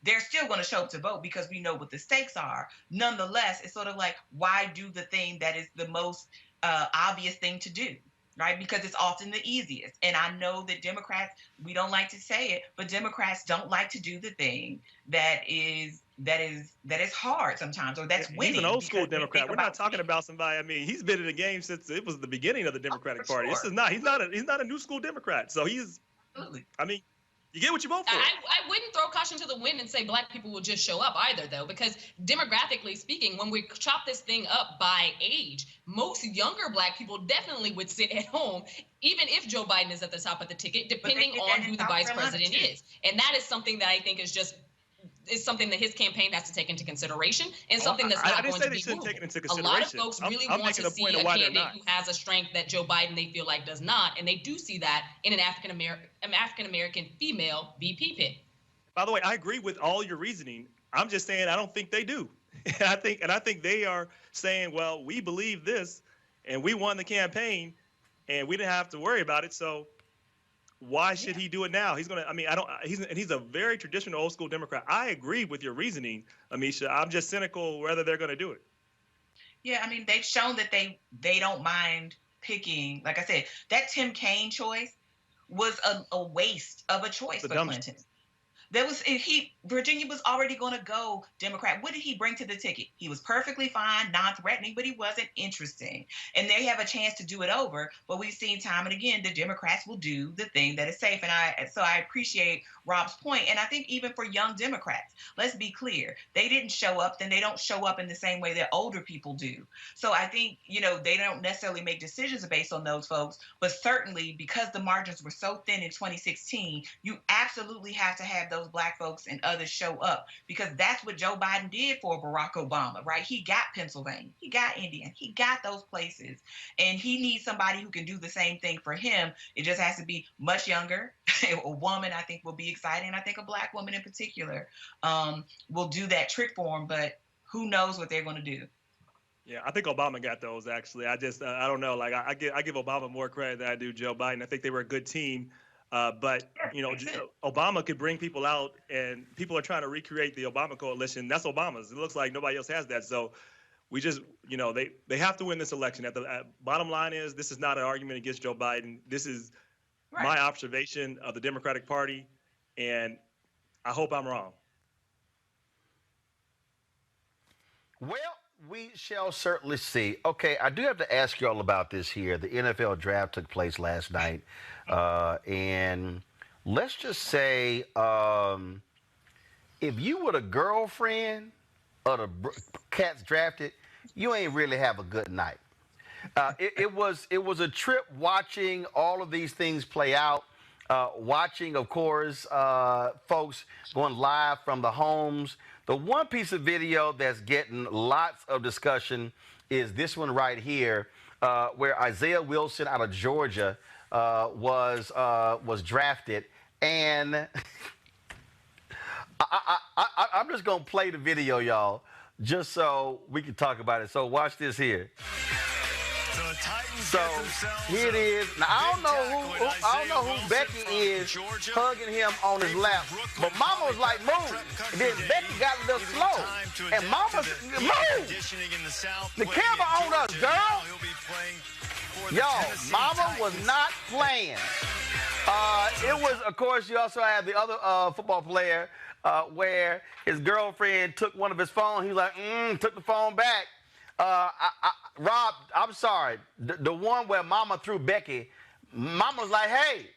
they're still going to show up to vote because we know what the stakes are. Nonetheless, it's sort of like, why do the thing that is the most obvious thing to do? Right? Because it's often the easiest. And I know that Democrats, we don't like to say it, but Democrats don't like to do the thing that is hard sometimes, or that's winning. He's an old school Democrat. We're not talking about somebody. I mean, he's been in the game since it was the beginning of the Democratic Party. Sure. He's not a new school Democrat. So he's, absolutely. I mean, you get what you vote for. I wouldn't throw caution to the wind and say Black people will just show up either, though, because demographically speaking, when we chop this thing up by age, most younger Black people definitely would sit at home, even if Joe Biden is at the top of the ticket, depending on who the vice president is. And that is something that I think is something that his campaign has to take into consideration, and something that's not going to be movable. A lot of folks really want to see a candidate who has a strength that Joe Biden they feel like does not, and they do see that in an African American female VP pick. By the way, I agree with all your reasoning. I'm just saying I don't think they do. I think they are saying, well, we believe this, and we won the campaign, and we didn't have to worry about it. So why should he do it now? He's gonna. I mean, he's a very traditional old school Democrat. I agree with your reasoning, Amisha. I'm just cynical whether they're going to do it. Yeah, I mean, they've shown that they don't mind picking. Like I said, that Tim Kaine choice was a waste of a choice for Clinton. Virginia was already going to go Democrat. What did he bring to the ticket? He was perfectly fine, non-threatening, but he wasn't interesting. And they have a chance to do it over. But we've seen time and again, the Democrats will do the thing that is safe. And so I appreciate Rob's point. And I think even for young Democrats, let's be clear, they didn't show up, then they don't show up in the same way that older people do. So I think, they don't necessarily make decisions based on those folks, but certainly because the margins were so thin in 2016, you absolutely have to have those Black folks and others show up, because that's what Joe Biden did for Barack Obama, right? He got Pennsylvania, he got Indiana, he got those places, and he needs somebody who can do the same thing for him. It just has to be much younger. A woman, I think, will be exciting. I think a Black woman in particular will do that trick for him, but who knows what they're going to do. Yeah, I think Obama got those, actually. I don't know. Like, I give Obama more credit than I do Joe Biden. I think they were a good team. But, Obama could bring people out, and people are trying to recreate the Obama coalition. That's Obama's. It looks like nobody else has that. So we just, they have to win this election. Bottom line is, this is not an argument against Joe Biden. This is my observation of the Democratic Party, and I hope I'm wrong. Well, we shall certainly see. Okay, I do have to ask you all about this here. The NFL draft took place last night. And let's just say if you were the girlfriend of the cats drafted, you ain't really have a good night. It was a trip watching all of these things play out. Watching, of course, folks going live from the homes. The one piece of video that's getting lots of discussion is this one right here, where Isaiah Wilson out of Georgia was drafted, and I'm just gonna play the video, y'all, just so we can talk about it. So watch this here. So here it is. Now I don't know who Becky is hugging him on his lap, but Mama was like, move. And then Becky got a little slow, and Mama move. The camera on us, girl. Y'all, Mama was not playing. It was, of course, you also had the other football player where his girlfriend took one of his phones. He was like, took the phone back. Rob, I'm sorry. The one where Mama threw Becky, Mama was like, hey,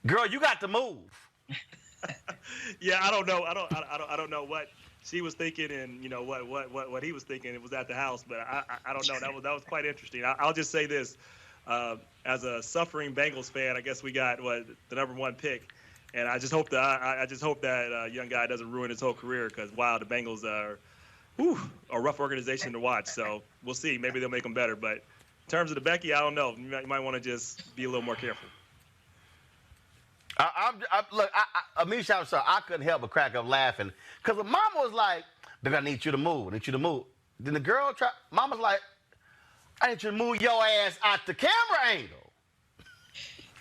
girl, you got to move. Yeah, I don't know. I don't know what she was thinking, and what he was thinking. It was at the house, but I don't know. That was quite interesting. I'll just say this: as a suffering Bengals fan, I guess we got the number one pick, and I just hope that young guy doesn't ruin his whole career, because wow, the Bengals are a rough organization to watch. So we'll see. Maybe they'll make them better. But in terms of the Becky, I don't know. You might want to just be a little more careful. Look, Amisha, I'm sorry, I couldn't help but crack up laughing because the mama was like, "Baby, I need you to move. I need you to move." Then the girl mama's like, "I need you to move your ass out the camera angle."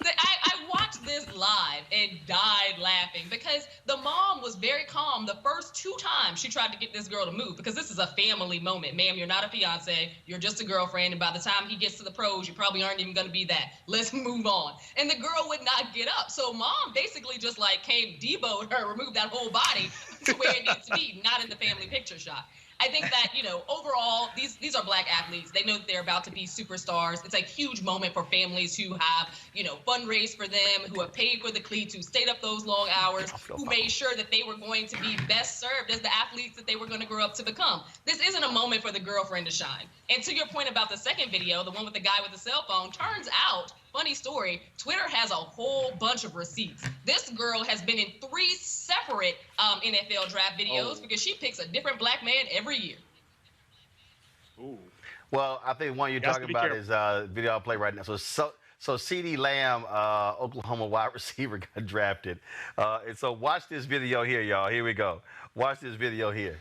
I watched this live and died laughing because the mom was very calm the first 2 times she tried to get this girl to move, because this is a family moment. Ma'am, you're not a fiance. You're just a girlfriend. And by the time he gets to the pros, you probably aren't even going to be that. Let's move on. And the girl would not get up. So mom basically just like came deboed her, removed that whole body to where it needs to be, not in the family picture shot. I think that, overall, these are Black athletes. They know that they're about to be superstars. It's a huge moment for families who have, fundraised for them, who have paid for the cleats, who stayed up those long hours, who made sure that they were going to be best served as the athletes that they were going to grow up to become. This isn't a moment for the girlfriend to shine. And to your point about the second video, the one with the guy with the cell phone, turns out, funny story, Twitter has a whole bunch of receipts. This girl has been in 3 separate NFL draft videos because she picks a different Black man every year. Ooh. Well, I think one you're talking about is video I'll play right now. So CeeDee Lamb, Oklahoma wide receiver, got drafted. And so watch this video here, y'all. Here we go. Watch this video here.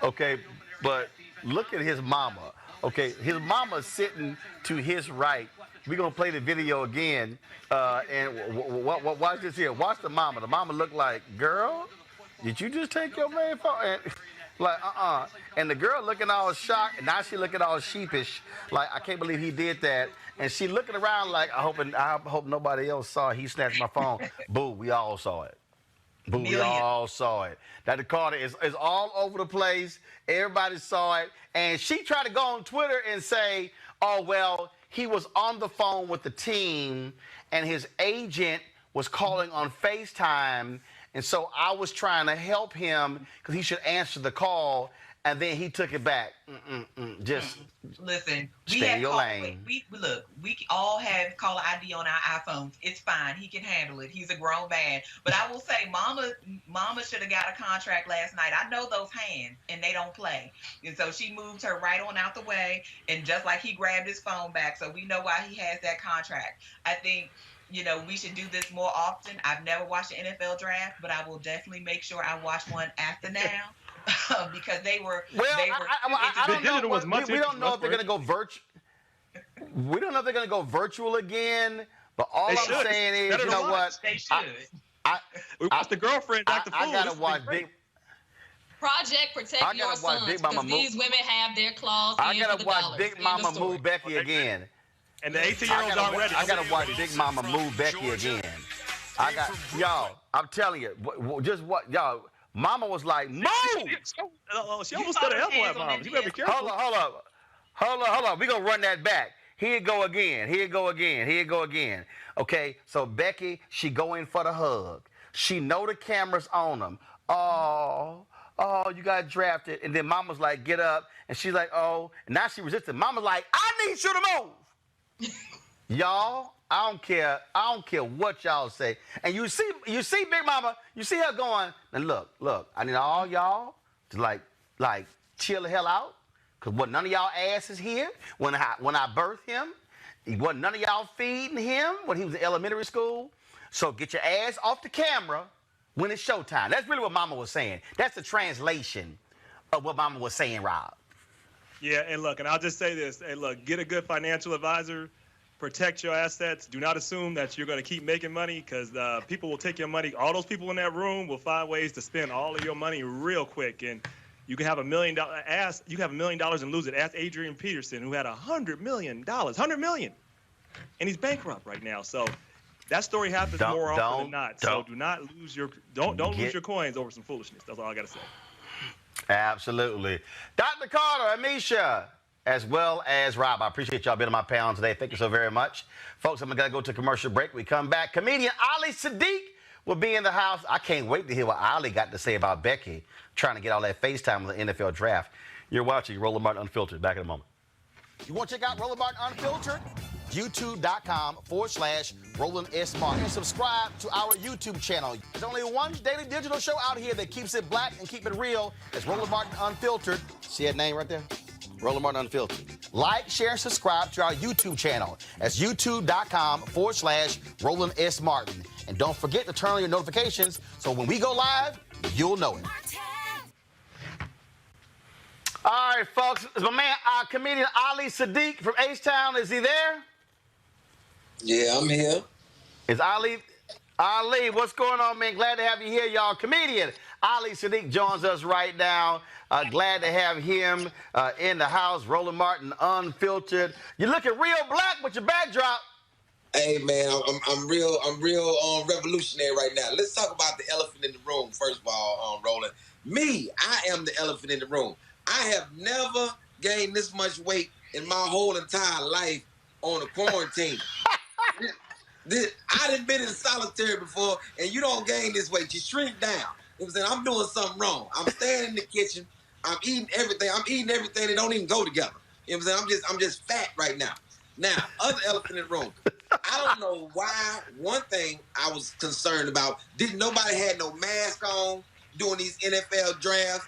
Okay, but look at his mama. Okay, his mama's sitting to his right. We're going to play the video again. And watch this here. Watch the mama. The mama looked like, girl, did you just take your man phone? And, like, And the girl looking all shocked, and now she looking all sheepish. Like, I can't believe he did that. And she looking around like, I hope nobody else saw it. He snatched my phone. Boo, we all saw it. Boo, we all saw it. Dr. Carter is all over the place. Everybody saw it. And she tried to go on Twitter and say, oh, well, he was on the phone with the team, and his agent was calling on FaceTime, and so I was trying to help him because he should answer the call, and then he took it back. Just listen. Stay in your lane. We all have caller ID on our iPhones. It's fine. He can handle it. He's a grown man. But I will say, Mama should have got a contract last night. I know those hands, and they don't play. And so she moved her right on out the way, and just like he grabbed his phone back, so we know why he has that contract. I think, we should do this more often. I've never watched an NFL draft, but I will definitely make sure I watch one after now. Because they were. Well, I don't know. We don't know if they're going to go virtual. We don't know if they're going to go virtual again. But all I'm saying is, you know what? They should. We watched the girlfriend, Dr. Fool. I gotta watch Big. Project Protect Your Sons, because these women have their claws. I gotta watch Big Mama move Becky again. And the 18-year-olds aren't ready. I gotta watch Big Mama move Becky again. Y'all. I'm telling you, just what y'all. Mama was like, move! She almost got a help wipe, Mama. You better be careful. Hold on. We're going to run that back. Here it go again. Okay, so Becky, she go in for the hug. She know the camera's on them. Oh, you got drafted. And then Mama's like, get up. And she's like, oh. And now she resisted. Mama's like, I need you to move. Y'all. I don't care what y'all say. And you see Big Mama, you see her going, and look, I need all y'all to like chill the hell out. Cause none of y'all asses here when I birthed him. Wasn't none of y'all feeding him when he was in elementary school. So get your ass off the camera when it's showtime. That's really what Mama was saying. That's the translation of what Mama was saying, Rob. Yeah, and look, and I'll just say this. Hey, look, get a good financial advisor. Protect your assets. Do not assume that you're going to keep making money, because people will take your money. All those people in that room will find ways to spend all of your money real quick. And you can have $1 million. You can have $1 million and lose it. Ask Adrian Peterson, who had $100 million. $100 million. And he's bankrupt right now. So that story happens more often than not. So do not lose your lose your coins over some foolishness. That's all I got to say. Absolutely. Dr. Carter, Amisha, as well as Rob. I appreciate y'all being on my panel today. Thank you so very much. Folks, I'm going to go to a commercial break. We come back. Comedian Ali Sadiq will be in the house. I can't wait to hear what Ali got to say about Becky trying to get all that FaceTime with the NFL draft. You're watching Roland Martin Unfiltered. Back in a moment. You want to check out Roland Martin Unfiltered? YouTube.com/Roland S. Martin. And subscribe to our YouTube channel. There's only one daily digital show out here that keeps it black and keep it real. It's Roland Martin Unfiltered. See that name right there? Roland Martin Unfiltered. Like, share, and subscribe to our YouTube channel. That's youtube.com/Roland S. Martin. And don't forget to turn on your notifications so when we go live, you'll know it. All right, folks. My man, comedian Ali Sadiq from H-Town. Is he there? Yeah, I'm here. Is Ali? Ali, what's going on, man? Glad to have you here, y'all. Comedian Ali Sadiq joins us right now. Glad to have him in the house. Roland Martin, Unfiltered. You're looking real black with your backdrop. Hey man, I'm real revolutionary right now. Let's talk about the elephant in the room first of all, Roland. Me, I am the elephant in the room. I have never gained this much weight in my whole entire life on a quarantine. I done been in solitary before, and you don't gain this weight. You shrink down. You know what I'm saying? I'm doing something wrong. I'm staying in the kitchen. I'm eating everything. That don't even go together. You know what I'm saying? I'm just fat right now. Now, other elephant in the room. I don't know why. One thing I was concerned about, didn't nobody had no mask on during these NFL drafts.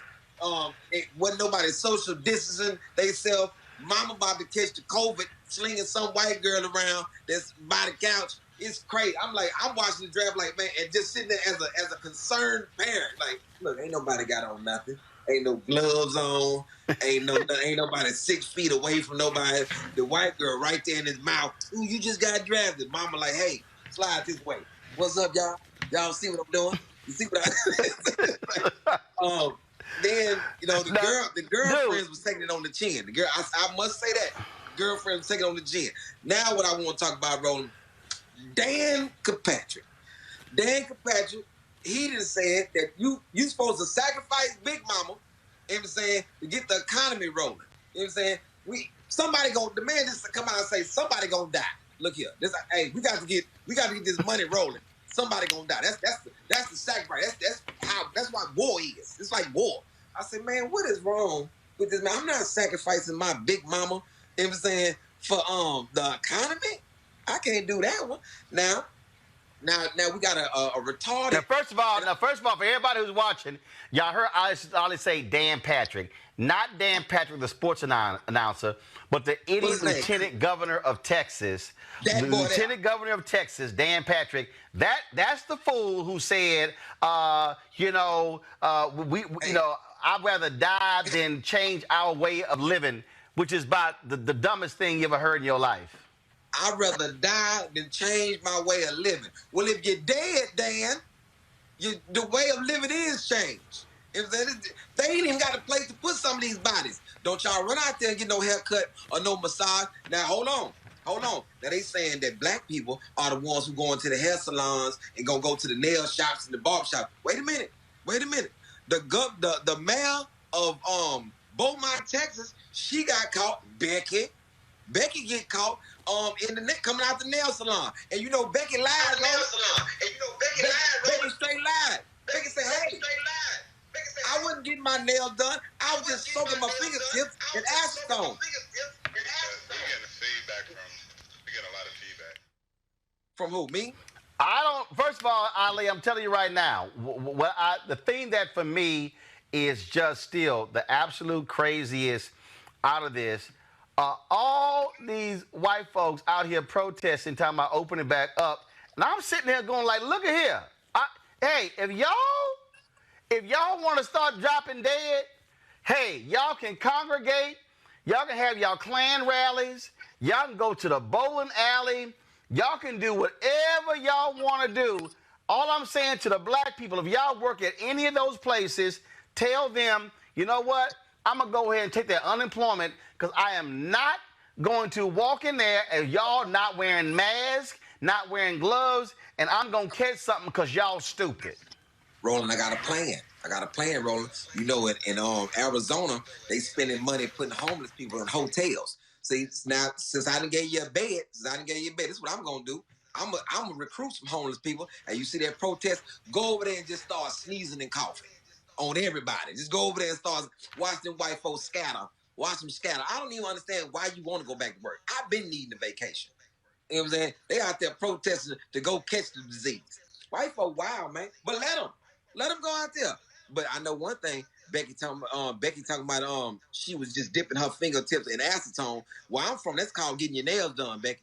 It wasn't nobody social distancing themselves. Mama about to catch the COVID, slinging some white girl around that's by the couch. It's crazy. I'm watching the draft like, man, and just sitting there as a concerned parent. Like, look, ain't nobody got on nothing. Ain't no gloves on. Ain't nobody 6 feet away from nobody. The white girl right there in his mouth. Ooh, you just got drafted. Mama like, hey, slide this way. What's up, y'all? Y'all see what I'm doing? You see what then, you know, the girlfriends was taking it on the chin. The girl, I must say that. Girlfriend was taking it on the chin. Now what I want to talk about, Roland, Dan Kirkpatrick, he done said that you supposed to sacrifice Big Mama, you know what I'm saying, to get the economy rolling. You know what I'm saying? The man just come out and say somebody gonna die. Look here, hey, we got to get this money rolling. Somebody gonna die. That's the sacrifice. That's what war is. It's like war. I said, man, what is wrong with this man? I'm not sacrificing my Big Mama, you know what I'm saying, for the economy. I can't do that one. Now we got a retarded. Now, first of all, for everybody who's watching, y'all heard Ali say Dan Patrick, not Dan Patrick, the sports announcer, but the idiot lieutenant governor of Texas. Lieutenant governor of Texas, Dan Patrick. That's the fool who said, I'd rather die than change our way of living, which is about the dumbest thing you ever heard in your life. I'd rather die than change my way of living. Well, if you're dead, Dan, the way of living is changed. If they ain't even got a place to put some of these bodies. Don't y'all run out there and get no haircut or no massage. Now, hold on. Now, they saying that black people are the ones who go into the hair salons and gonna go to the nail shops and the barber shop. Wait a minute. The mayor of Beaumont, Texas, she got caught. Becky get caught in the neck coming out the nail salon. And you know Becky lied. Becky straight lied. Becky said, hey, I wasn't getting my nails done. I was just soaking my fingertips in acetone. We get a lot of feedback. From who, me? First of all, Ali, I'm telling you right now, the thing that for me is just still the absolute craziest out of this. All these white folks out here protesting, talking about opening back up, and I'm sitting there going like, look at here. Hey, if y'all want to start dropping dead, hey, y'all can congregate. Y'all can have y'all Klan rallies. Y'all can go to the bowling alley. Y'all can do whatever y'all want to do. All I'm saying to the black people, if y'all work at any of those places, tell them, you know what? I'm going to go ahead and take that unemployment because I am not going to walk in there and y'all not wearing masks, not wearing gloves, and I'm going to catch something because y'all stupid. Roland, I got a plan, Roland. You know, in Arizona, they spending money putting homeless people in hotels. See, now, since I done gave you a bed, this is what I'm going to do. I'm going to recruit some homeless people, and you see that protest, go over there and just start sneezing and coughing on everybody. Just go over there and start watching white folks scatter. Watch them scatter. I don't even understand why you want to go back to work. I've been needing a vacation. You know what I'm saying? They out there protesting to go catch the disease. White folk wild, man. But let them go out there. But I know one thing, Becky talking about she was just dipping her fingertips in acetone. Where I'm from, that's called getting your nails done, Becky.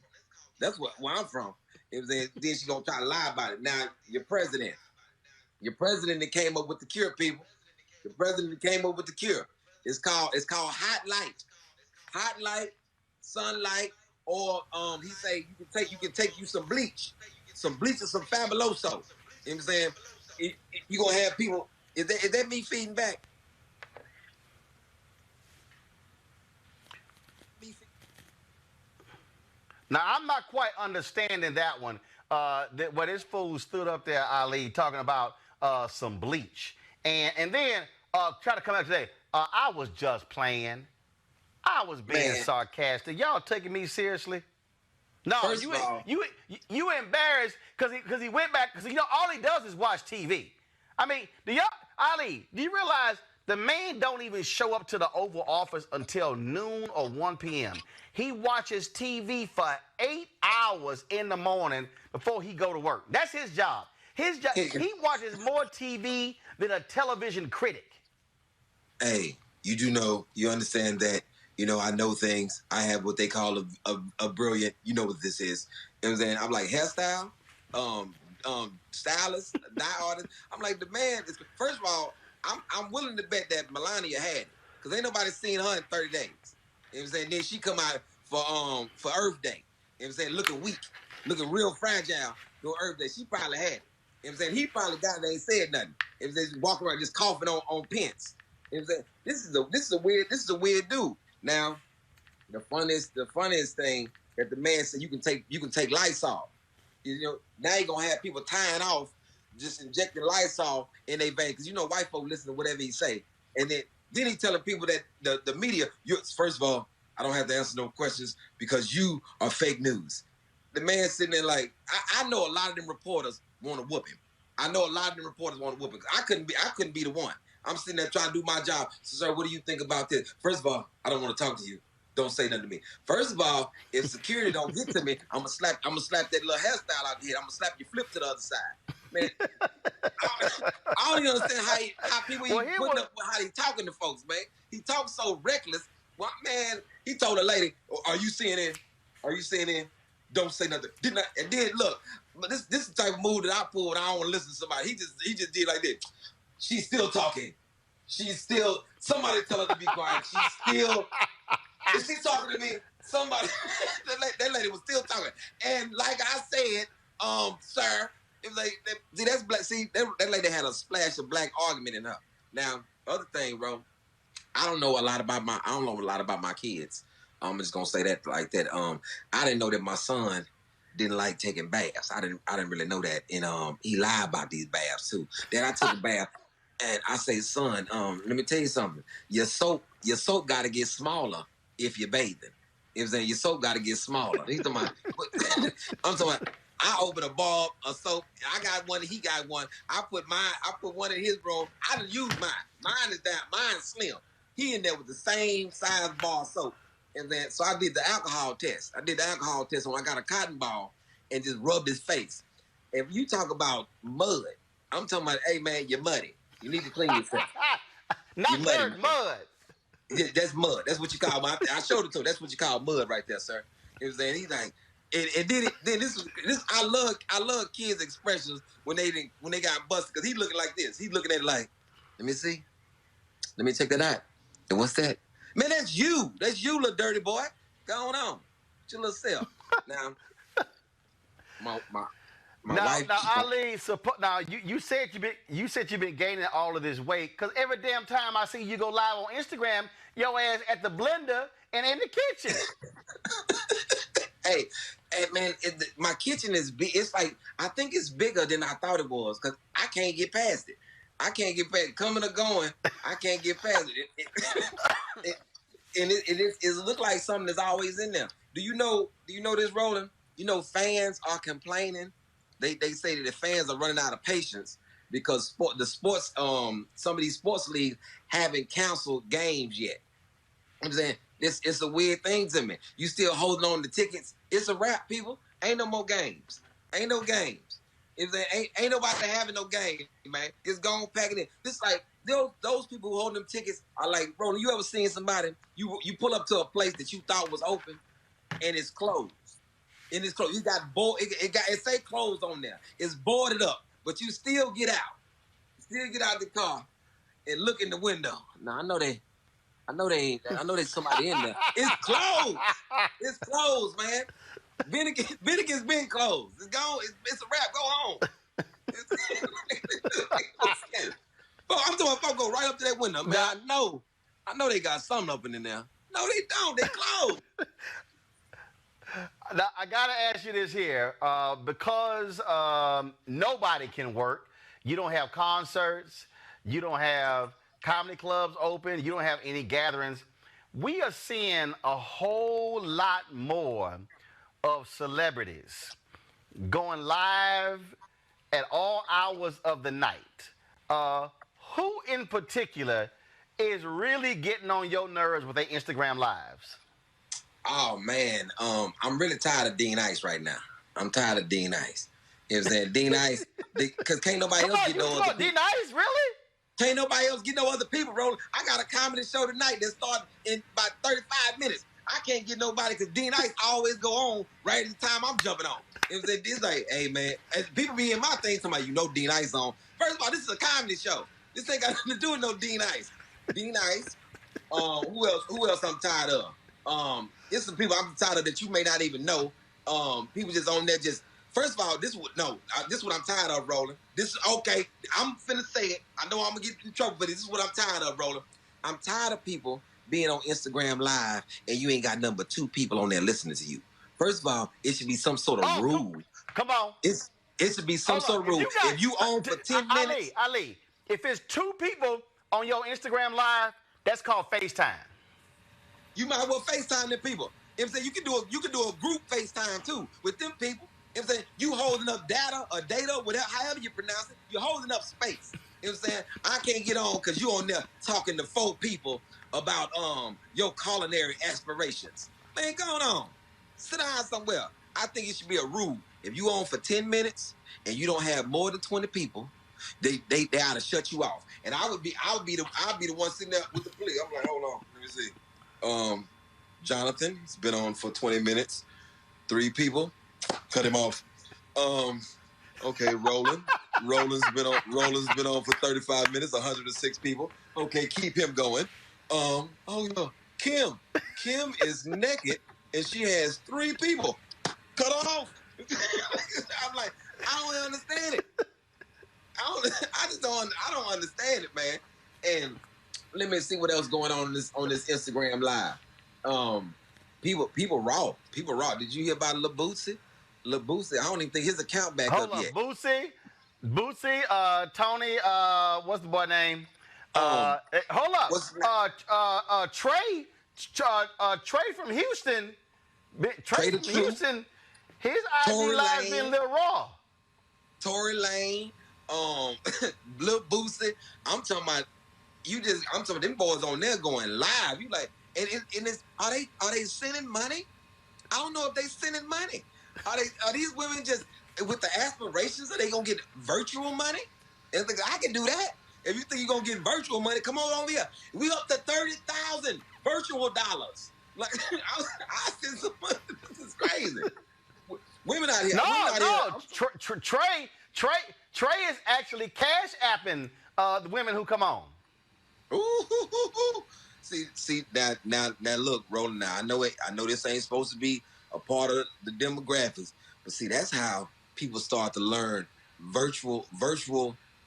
That's where I'm from. Then she gonna try to lie about it. Now your president that came up with the cure, people. The president that came up with the cure. It's called hot light, sunlight, or he say you can take you some bleach or some fabuloso. You know what I'm saying? You gonna have people. Is that me feeding back? Now, I'm not quite understanding that one. Where this fool stood up there, Ali, talking about some bleach. And then try to come out today. I was just playing. I was being sarcastic. Y'all taking me seriously? No, First of all, you embarrassed because he went back because all he does is watch TV. I mean, Ali, do you realize the man don't even show up to the Oval Office until noon or 1 p.m. He watches TV for 8 hours in the morning before he go to work. That's his job. He watches more TV than a television critic. Hey, you understand that. I know things. I have what they call a brilliant. You know what this is. You know what I'm saying? I'm like hairstyle, stylist, dye artist. I'm like the man. First of all, I'm willing to bet that Melania had it because ain't nobody seen her in 30 days. You know what I'm saying? Then she come out for Earth Day. You know what I'm saying? Looking weak, looking real fragile. On Earth Day, she probably had it. You know what I'm saying? He probably got it and ain't said nothing. You know what I'm saying? Walking around just coughing on pence. You know what I'm saying? This is a weird dude. Now, the funniest thing that the man said you can take Lysol. Now you're gonna have people tying off, just injecting Lysol in their vein because white folk listen to whatever he say, and then he telling people that the media. First of all, I don't have to answer no questions because you are fake news. The man sitting there like I know a lot of them reporters want to whoop him. I know a lot of them reporters want to whoop him. I couldn't be the one. I'm sitting there trying to do my job. So, sir, what do you think about this? First of all, I don't want to talk to you. Don't say nothing to me. First of all, if security don't get to me, I'm gonna slap that little hairstyle out here. I'm gonna slap your flip to the other side. Man, I don't even understand how people even putting up with how he talking to folks, man. He talks so reckless. Well, man, he told a lady, "Are you seeing in? Are you seeing in? Don't say nothing." And then look, but this is the type of move that I pull when I don't want to listen to somebody. He just did like this. She's still talking. Somebody tell her to be quiet. Is she talking to me? Somebody, that lady was still talking. And like I said, sir, it was like, that's black. See, that lady had a splash of black argument in her. Now, other thing, bro, I don't know a lot about my kids. I'm just gonna say that like that. I didn't know that my son didn't like taking baths. I didn't really know that. And he lied about these baths too. Then I took a bath. And I say, son, let me tell you something. Your soap got to get smaller if you're bathing. You know what I'm saying? Your soap got to get smaller. He's talking about, I'm talking about, I open a bar of soap. I got one, he got one. I put one in his room. I didn't use mine. Mine is down. Mine's slim. He in there with the same size bar of soap. And then, so I did the alcohol test. When I got a cotton ball and just rubbed his face. If you talk about mud, I'm talking about, hey, man, you're muddy. You need to clean yourself. Not dirt, mud. Yeah, that's mud. That's what you call mud. I showed it to him. That's what you call mud right there, sir. It was saying he's like, and then this I love kids' expressions when they got busted because he looking like this. He's looking at it like, let me see, let me check that out. And what's that? Man, that's you, little dirty boy. Go on, your little self. Now, my wife. Now, Ali, now you said you've been gaining all of this weight because every damn time I see you go live on Instagram, your ass at the blender and in the kitchen. Hey, man, my kitchen is big. It's like I think it's bigger than I thought it was because I can't get past it. I can't get past it. Coming or going, I can't get past it. It look like something that's always in there. Do you know this, Roland? Fans are complaining. They say that the fans are running out of patience because some of these sports leagues haven't canceled games yet. I'm saying it's a weird thing to me. You still holding on to tickets? It's a wrap, people. Ain't no more games. Ain't no games. If there ain't nobody having no game, man, it's gone packing in. This like those people who hold them tickets are like, Roland, you ever seen somebody, you pull up to a place that you thought was open and it's closed. And it's closed. You got it say closed on there. It's boarded up, but you still get out. Still get out the car and look in the window. Now I know there's somebody in there. It's closed. It's closed, man. Bennigan's been closed. It's gone. It's a wrap. Go home. I'm talking about go right up to that window, man. I know they got something open in there. No, they don't. They closed. Now, I got to ask you this here. Because nobody can work, you don't have concerts, you don't have comedy clubs open, you don't have any gatherings. We are seeing a whole lot more of celebrities going live at all hours of the night. Who in particular is really getting on your nerves with their Instagram lives? Oh man, I'm really tired of Dean Ice right now. I'm tired of Dean Ice. You know what I'm saying? Dean Ice, because can't nobody else get no other people. Dean Ice, really? Can't nobody else get no other people, Roland. I got a comedy show tonight that starts in about 35 minutes. I can't get nobody because Dean Ice always go on right at the time I'm jumping on. You know what I'm saying? It's like, hey man, as people be in my thing talking about, Dean Ice on. First of all, this is a comedy show. This ain't got nothing to do with no Dean Ice. Dean Ice. Who else I'm tired of? It's some people I'm tired of that you may not even know. People just on there just. First of all, this is what I'm tired of, Roland. This is okay. I'm finna say it. I know I'm gonna get in trouble for this. This is what I'm tired of, Roland. I'm tired of people being on Instagram Live and you ain't got nothing but 2 people on there listening to you. First of all, it should be some sort of rule. Come on. It should be some sort of rule. If you on for 10 minutes, Ali, if it's 2 people on your Instagram Live, that's called FaceTime. You might as well FaceTime them people. You know what I'm saying? You can do a group FaceTime too with them people. You know what I'm saying? You holding up data or data, whatever, however you pronounce it, you're holding up space. You know what I'm saying? I can't get on because you on there talking to 4 people about your culinary aspirations. Man, go on. Sit down somewhere. I think it should be a rule. If you on for 10 minutes and you don't have more than 20 people, they ought to shut you off. And I'll be the one sitting there with the plea. I'm like, hold on, let me see. Jonathan, he's been on for 20 minutes. 3 people. Cut him off. Okay, Roland. Roland's been on for 35 minutes, 106 people. Okay, keep him going. Kim. Kim is naked and she has 3 people. Cut her off. I'm like, I don't understand it. I don't understand it, man. And let me see what else going on this Instagram Live. People raw. Did you hear about Lil Bootsy? Lil Bootsy, I don't even think his account back up yet. Bootsy, Tony, what's the boy name? Hold up. Trey from Houston. Trey from Houston, his IG live been a little raw. Tory Lane, Lil Bootsy. I'm talking about them boys on there going live. You like, and it's, are they sending money? I don't know if they sending money. Are these women just with the aspirations? Are they gonna get virtual money? And I can do that. If you think you're gonna get virtual money, come on over here. We up to 30,000 virtual dollars. Like I send some money. This is crazy. Women out here. Trey is actually cash apping the women who come on. Ooh. See now look, Roland. Now I know this ain't supposed to be a part of the demographics, but see that's how people start to learn virtual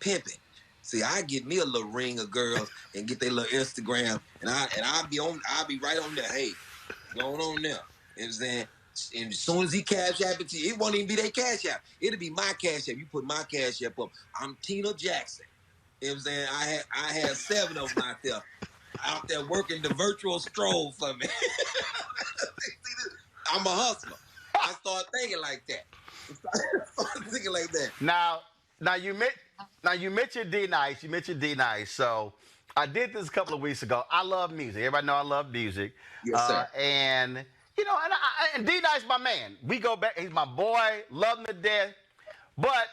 pimping. See, I get me a little ring of girls and get their little Instagram, and I'll be right on there. Hey, going on there. You know what I'm saying? And as soon as he cash app it to you, it won't even be their cash app. It'll be my cash app. You put my cash app up. I'm Tina Jackson. You know what I'm saying? I had 7 of them out there working the virtual stroll for me. I'm a hustler. I start thinking like that. Now you mentioned D Nice. So I did this a couple of weeks ago. I love music. Everybody know I love music. Yes, sir. And and D Nice my man. We go back. He's my boy. Love him to death. But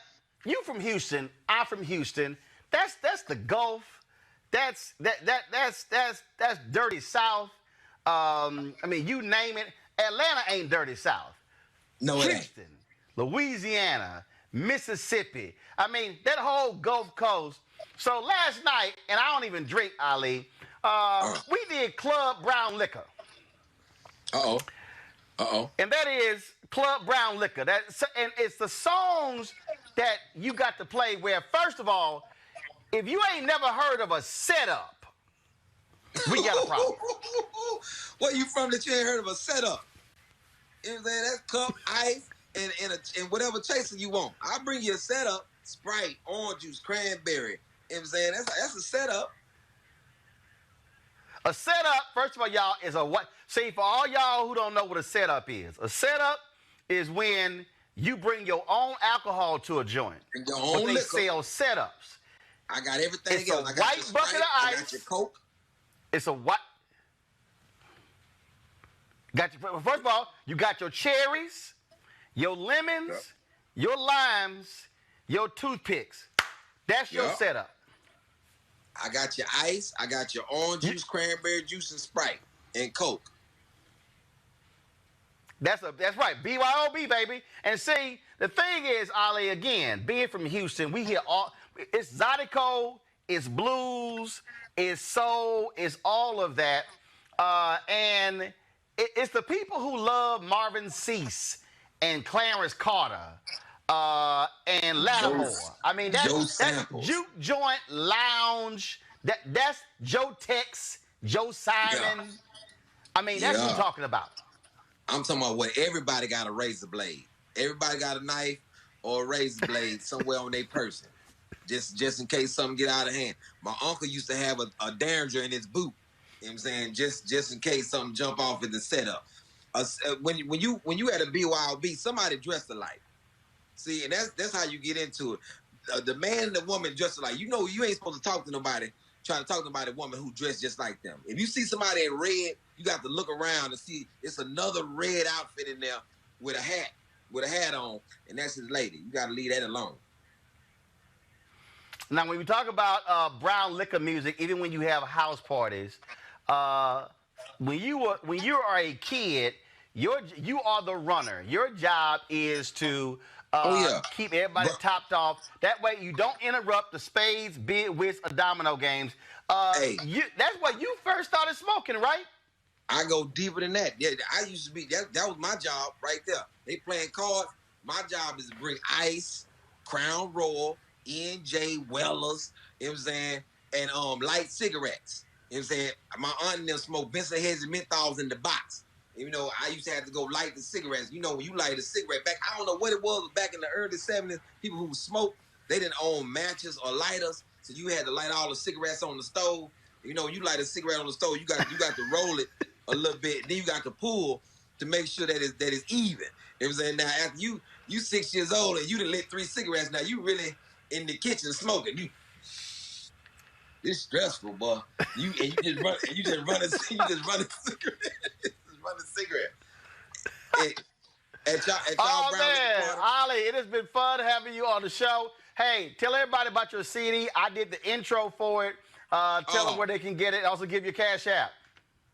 you from Houston, I'm from Houston. That's the Gulf. That's dirty South. I mean, you name it. Atlanta ain't dirty South. No, it ain't. Houston, Louisiana, Mississippi. I mean, that whole Gulf Coast. So last night, and I don't even drink, Ali, we did Club Brown Liquor. Uh-oh. Uh-oh. And that is Club Brown Liquor. And it's the songs that you got to play where, first of all, if you ain't never heard of a setup, we got a problem. Where you from that you ain't heard of a setup? You know what I'm saying? That's cup, ice, and whatever chaser you want. I'll bring you a setup, Sprite, orange juice, cranberry. You know what I'm saying? That's a setup. A setup, first of all, y'all, is a what? See, for all y'all who don't know what a setup is, a setup is when you bring your own alcohol to a joint. And your own They liquor. sell setups. I got everything It's else. a I got white your Sprite, bucket of I ice. got your Coke. It's a what? First of all, you got your cherries, your lemons, your limes, your toothpicks. That's your setup. I got your ice. I got your orange juice, cranberry juice, and Sprite, and Coke. That's right. BYOB, baby. And see, the thing is, Ali, again, being from Houston, we hear it's Zydeco, it's blues, it's soul, it's all of that. And it's the people who love Marvin Cease and Clarence Carter and Lattimore. I mean, that's Juke Joint Lounge. That's Joe Tex, Joe Simon. Yeah. I mean, that's what I'm talking about. I'm talking about what everybody got a razor blade. Everybody got a knife or a razor blade somewhere on their person, just in case something get out of hand. My uncle used to have a Derringer in his boot. You know what I'm saying? Just in case something jump off in the setup. When you at a BYOB, somebody dressed alike. See, and that's how you get into it. The man and the woman dressed alike. You know, you ain't supposed to talk to nobody, trying to talk to nobody, woman who dressed just like them. If you see somebody in red, you got to look around and see it's another red outfit in there with a hat on, and that's his lady. You got to leave that alone. Now, when we talk about brown liquor music, even when you have house parties, when you are a kid, you are the runner. Your job is to keep everybody topped off. That way, you don't interrupt the spades, bid, whist, or domino games. That's where you first started smoking, right? I go deeper than that. Yeah, I used to be that was my job right there. They playing cards. My job is to bring ice, Crown Royal, N.J. Wellers, you know what I'm saying, and light cigarettes. You know what I'm saying? My aunt and them smoke Vincent Hedges and menthols in the box. You know, I used to have to go light the cigarettes. You know, when you light a cigarette back, I don't know what it was back in the early 70s, people who smoked, they didn't own matches or lighters, so you had to light all the cigarettes on the stove. You know, you light a cigarette on the stove, you got to roll it a little bit, then you got to pull to make sure that it's even. You know what I'm saying? Now, after you 6 years old and you done lit 3 cigarettes, now you really in the kitchen smoking. It's stressful, boy. You just run a cigarette. Run a cigarette. At y'all man, Ali, it has been fun having you on the show. Hey, tell everybody about your CD. I did the intro for it. Tell them where they can get it. Also, give you a cash app.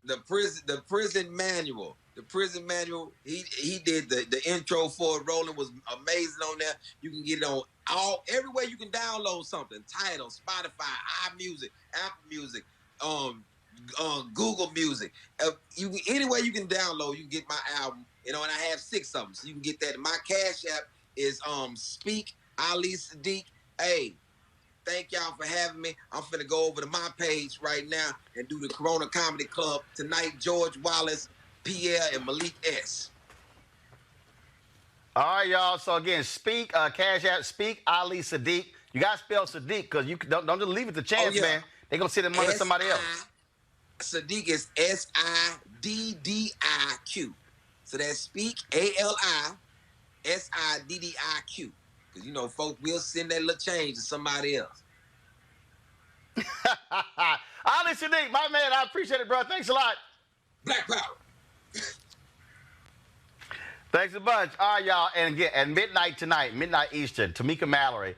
The prison manual. The prison manual. He did the intro for it. Roland was amazing on there. You can get it on everywhere you can download something. Tidal, Spotify, iMusic, Apple Music, Google Music. Anywhere you can download, you can get my album. You know, and I have 6 of them, so you can get that. My cash app is Speak Ali Sadiq. Hey, thank y'all for having me. I'm finna go over to my page right now and do the Corona Comedy Club tonight. George Wallace, Pierre, and Malik S. All right, y'all. So again, Speak cash app, Speak Ali Sadiq. You gotta spell Sadiq because you don't just leave it to chance, man. They gonna sit him under somebody else. Sadiq is SIDDIQ. So that's Speak ALISIDDIQ. Because you know, folks will send that little change to somebody else. Ali Sadiq, my man, I appreciate it, bro. Thanks a lot. Black Power. Thanks a bunch. All right, y'all. And again, at midnight tonight, midnight Eastern, Tamika Mallory,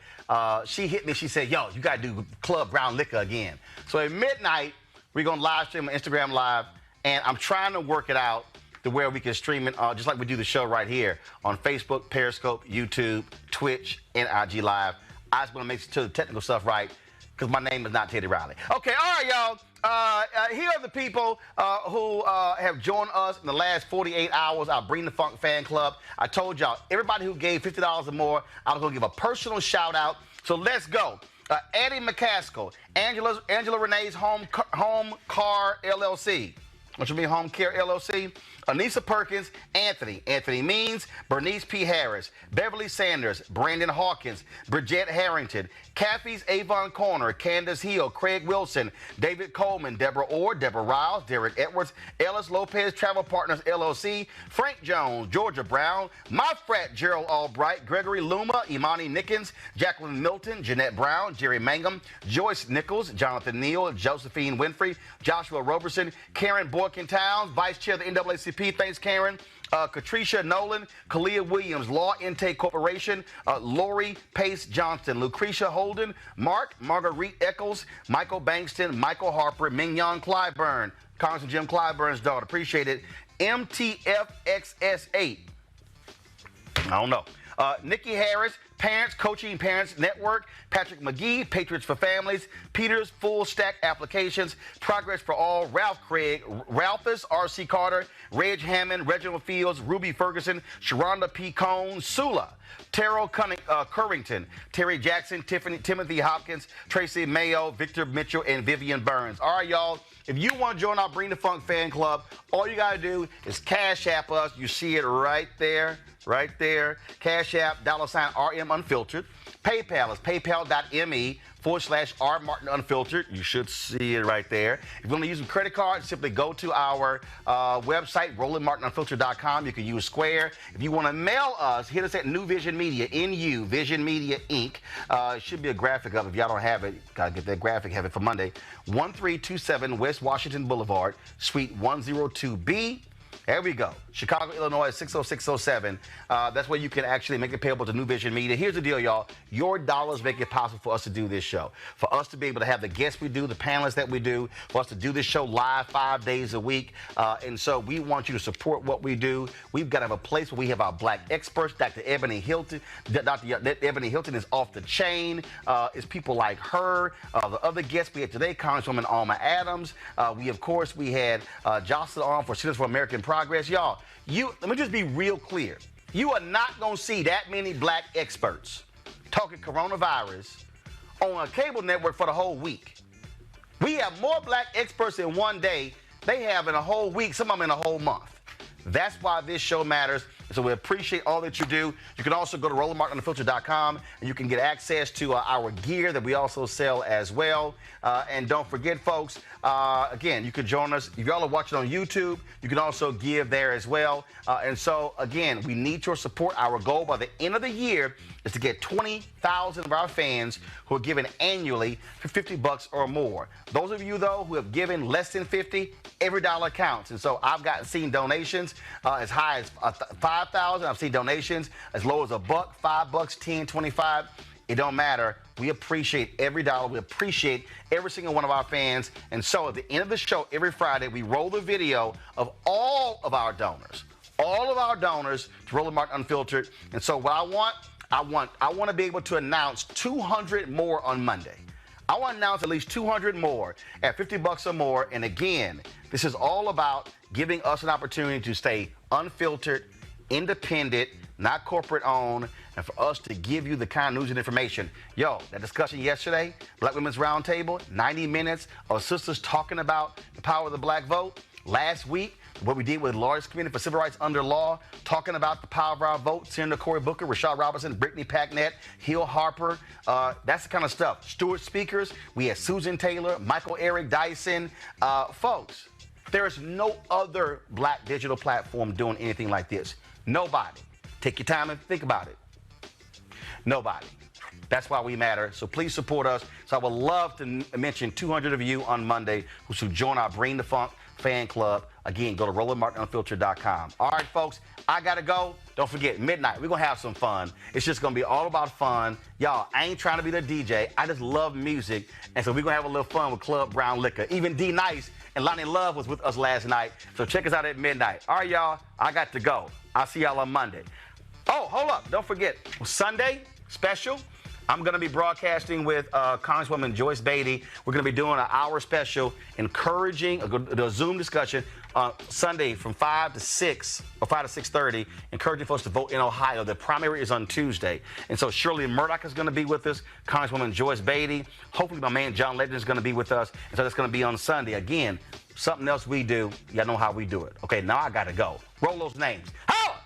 she hit me. She said, yo, you got to do Club Brown Liquor again. So at midnight, we're going to live stream on Instagram Live. And I'm trying to work it out to where we can stream it just like we do the show right here on Facebook, Periscope, YouTube, Twitch, and IG Live. I just want to make sure the technical stuff right because my name is not Teddy Riley. Okay, all right, y'all. Here are the people who have joined us in the last 48 hours. Our Bring the Funk fan club. I told y'all, everybody who gave $50 or more, I'm going to give a personal shout out. So let's go. Eddie McCaskill, Angela Renee's Home Car LLC. What you mean, Home Care LLC? Anissa Perkins, Anthony Means, Bernice P. Harris, Beverly Sanders, Brandon Hawkins, Bridget Harrington, Kathy's Avon Corner, Candace Hill, Craig Wilson, David Coleman, Deborah Orr, Deborah Riles, Derek Edwards, Ellis Lopez Travel Partners LLC, Frank Jones, Georgia Brown, my frat Gerald Albright, Gregory Luma, Imani Nickens, Jacqueline Milton, Jeanette Brown, Jerry Mangum, Joyce Nichols, Jonathan Neal, Josephine Winfrey, Joshua Roberson, Karen Boykin Towns, Vice Chair of the NAACP. Thanks, Karen. Katricia Nolan, Kalia Williams, Law Intake Corporation, Lori Pace Johnston, Lucretia Holden, Marguerite Eccles, Michael Bankston, Michael Harper, Mignon Clyburn, Congressman Jim Clyburn's daughter. Appreciate it. MTFXS8. I don't know. Nikki Harris, Parents Coaching Parents Network, Patrick McGee, Patriots for Families, Peters Full Stack Applications, Progress for All, Ralph Craig, Ralphus R.C. Carter, Reg Hammond, Reginald Fields, Ruby Ferguson, Sharonda P. Cone, Sula, Terrell Currington, Terry Jackson, Timothy Hopkins, Tracy Mayo, Victor Mitchell, and Vivian Burns. All right, y'all. If you want to join our Bring the Funk fan club, all you got to do is Cash App us. You see it right there. Right there. Cash App, $RM Unfiltered. PayPal is paypal.me/R Martin Unfiltered. You should see it right there. If you want to use a credit card, simply go to our website, RolandMartinUnfiltered.com. You can use Square. If you want to mail us, hit us at New Vision Media, NU, Vision Media, Inc. It should be a graphic up. If y'all don't have it, got to get that graphic, have it for Monday. 1327 West Washington Boulevard, Suite 102B. There we go. Chicago, Illinois, 60607. That's where you can actually make it payable to New Vision Media. Here's the deal, y'all. Your dollars make it possible for us to do this show. For us to be able to have the guests we do, the panelists that we do, for us to do this show live 5 days a week. And so we want you to support what we do. We've got to have a place where we have our black experts. Dr. Ebony Hilton. Dr. Ebony Hilton is off the chain. It's people like her. The other guests we had today, Congresswoman Alma Adams. We had Jocelyn on for Citizens for American Progress. Y'all, let me just be real clear. You are not going to see that many black experts talking coronavirus on a cable network for the whole week. We have more black experts in one day they have in a whole week, some of them in a whole month. That's why this show matters. So we appreciate all that you do. You can also go to RolandMartinUnfiltered.com and you can get access to our gear that we also sell as well. And don't forget, folks, again, you can join us. If y'all are watching on YouTube, you can also give there as well. And so, again, we need your support. Our goal by the end of the year is to get 20,000 of our fans who are giving annually for $50 or more. Those of you, though, who have given less than $50, every dollar counts. And so I've seen donations as high as $5,000. I've seen donations as low as $1, $5, 10, 25. It don't matter. We appreciate every dollar. We appreciate every single one of our fans. And so at the end of the show, every Friday, we roll the video of all of our donors to Roland Martin Unfiltered. And so what I want to be able to announce 200 more on Monday. I want to announce at least 200 more at $50 or more. And again, this is all about giving us an opportunity to stay unfiltered, independent, not corporate owned, and for us to give you the kind of news and information. Yo, that discussion yesterday, Black Women's Roundtable, 90 minutes of sisters talking about the power of the black vote. Last week, what we did with the largest committee for civil rights under law, talking about the power of our vote, Senator Cory Booker, Rashad Robinson, Brittany Packnett, Hill Harper. That's the kind of stuff. Stewart speakers, we had Susan Taylor, Michael Eric Dyson. Folks, there is no other black digital platform doing anything like this. Nobody. Take your time and think about it. Nobody. That's why we matter. So please support us. So I would love to mention 200 of you on Monday who should join our Bring the Funk fan club. Again, go to RolandMartinUnfiltered.com. All right, folks, I got to go. Don't forget, midnight, we're going to have some fun. It's just going to be all about fun. Y'all, I ain't trying to be the DJ. I just love music. And so we're going to have a little fun with Club Brown Liquor. Even D Nice and Lonnie Love was with us last night. So check us out at midnight. All right, y'all, I got to go. I'll see y'all on Monday. Oh, hold up. Don't forget, Sunday special. I'm going to be broadcasting with Congresswoman Joyce Beatty. We're going to be doing an hour special encouraging a Zoom discussion Sunday from 5 to 6 or 5 to 6:30, encouraging folks to vote in Ohio. The primary is on Tuesday. And so Shirley Murdoch is going to be with us, Congresswoman Joyce Beatty. Hopefully my man John Legend is going to be with us. And so that's going to be on Sunday. Again, something else we do. Y'all know how we do it. Okay, now I got to go. Roll those names. Holla!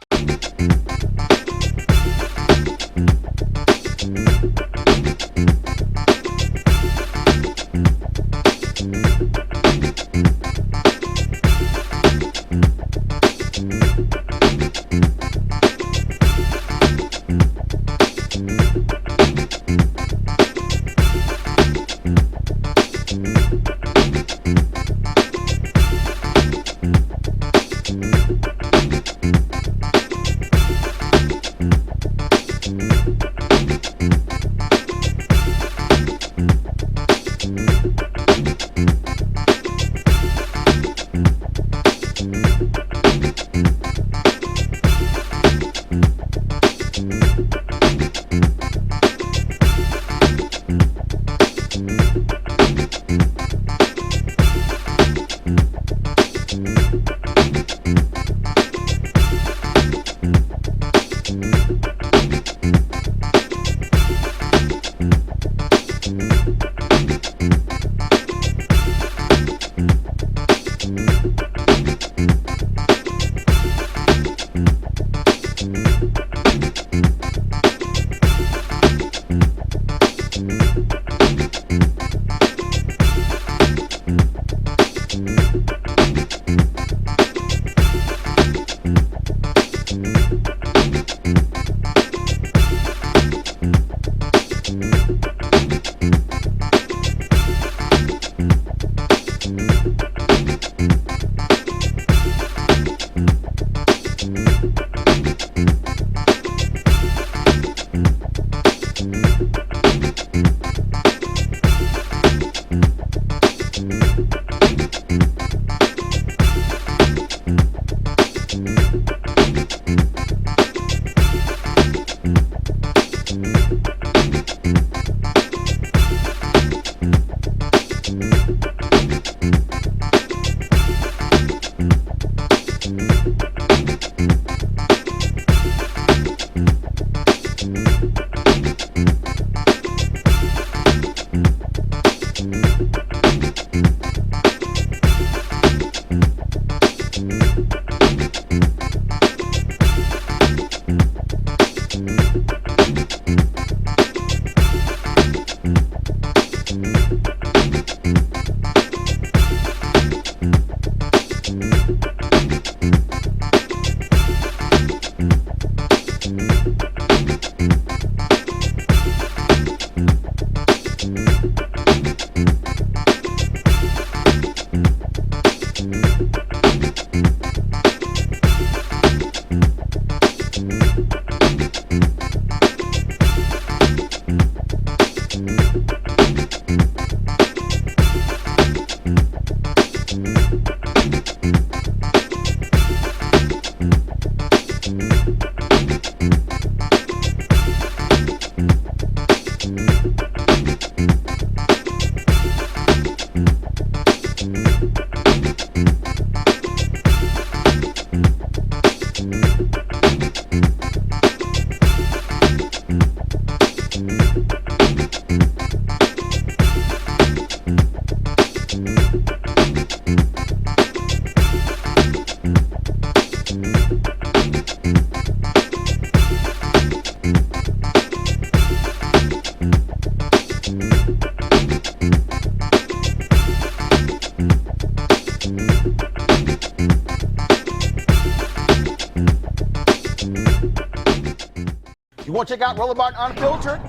You want to check out Roland Martin Unfiltered?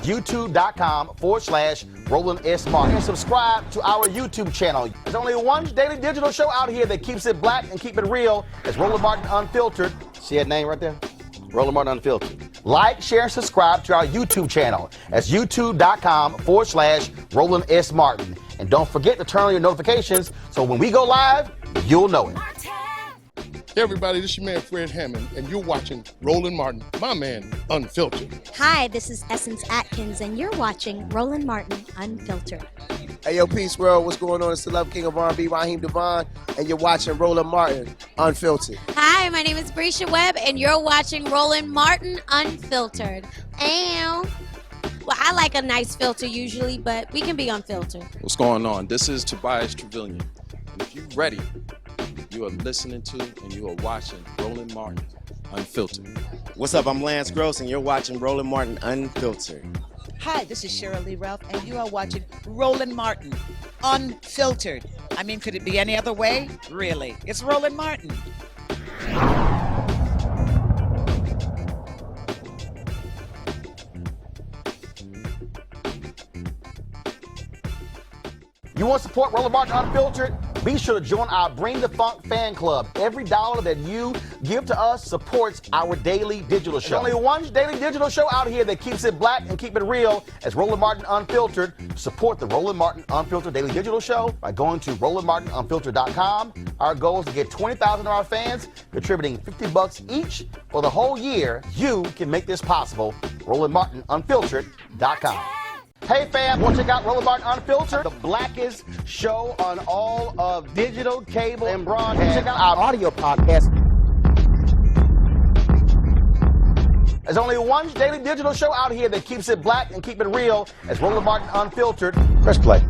youtube.com/Roland S. Martin. And subscribe to our YouTube channel. There's only one daily digital show out here that keeps it black and keep it real. It's Roland Martin Unfiltered. See that name right there? Roland Martin Unfiltered. Like, share, and subscribe to our YouTube channel. That's youtube.com/Roland S. Martin. And don't forget to turn on your notifications so when we go live, you'll know it. Hey everybody, this is your man Fred Hammond, and you're watching Roland Martin, my man, Unfiltered. Hi, this is Essence Atkins, and you're watching Roland Martin Unfiltered. Hey, yo, Peace World, what's going on? It's the Love King of R&B, Raheem Devon, and you're watching Roland Martin Unfiltered. Hi, my name is Brescia Webb, and you're watching Roland Martin Unfiltered. Ow. Well, I like a nice filter usually, but we can be unfiltered. What's going on? This is Tobias Trevelyan. And if you're ready, you are listening to and you are watching Roland Martin Unfiltered. What's up? I'm Lance Gross, and you're watching Roland Martin Unfiltered. Hi, this is Cheryl Lee Ralph, and you are watching Roland Martin Unfiltered. I mean, could it be any other way? Really? It's Roland Martin. You want to support Roland Martin Unfiltered? Be sure to join our Bring the Funk fan club. Every dollar that you give to us supports our daily digital show. There's only one daily digital show out here that keeps it black and keep it real. As Roland Martin Unfiltered. Support the Roland Martin Unfiltered daily digital show by going to RolandMartinUnfiltered.com. Our goal is to get 20,000 of our fans contributing $50 each for the whole year. You can make this possible. RolandMartinUnfiltered.com. Hey fam, want to check out Roland Martin Unfiltered? The blackest show on all of digital, cable, and broadcast. Check out our audio podcast. There's only one daily digital show out here that keeps it black and keep it real. As Roland Martin Unfiltered. Press play.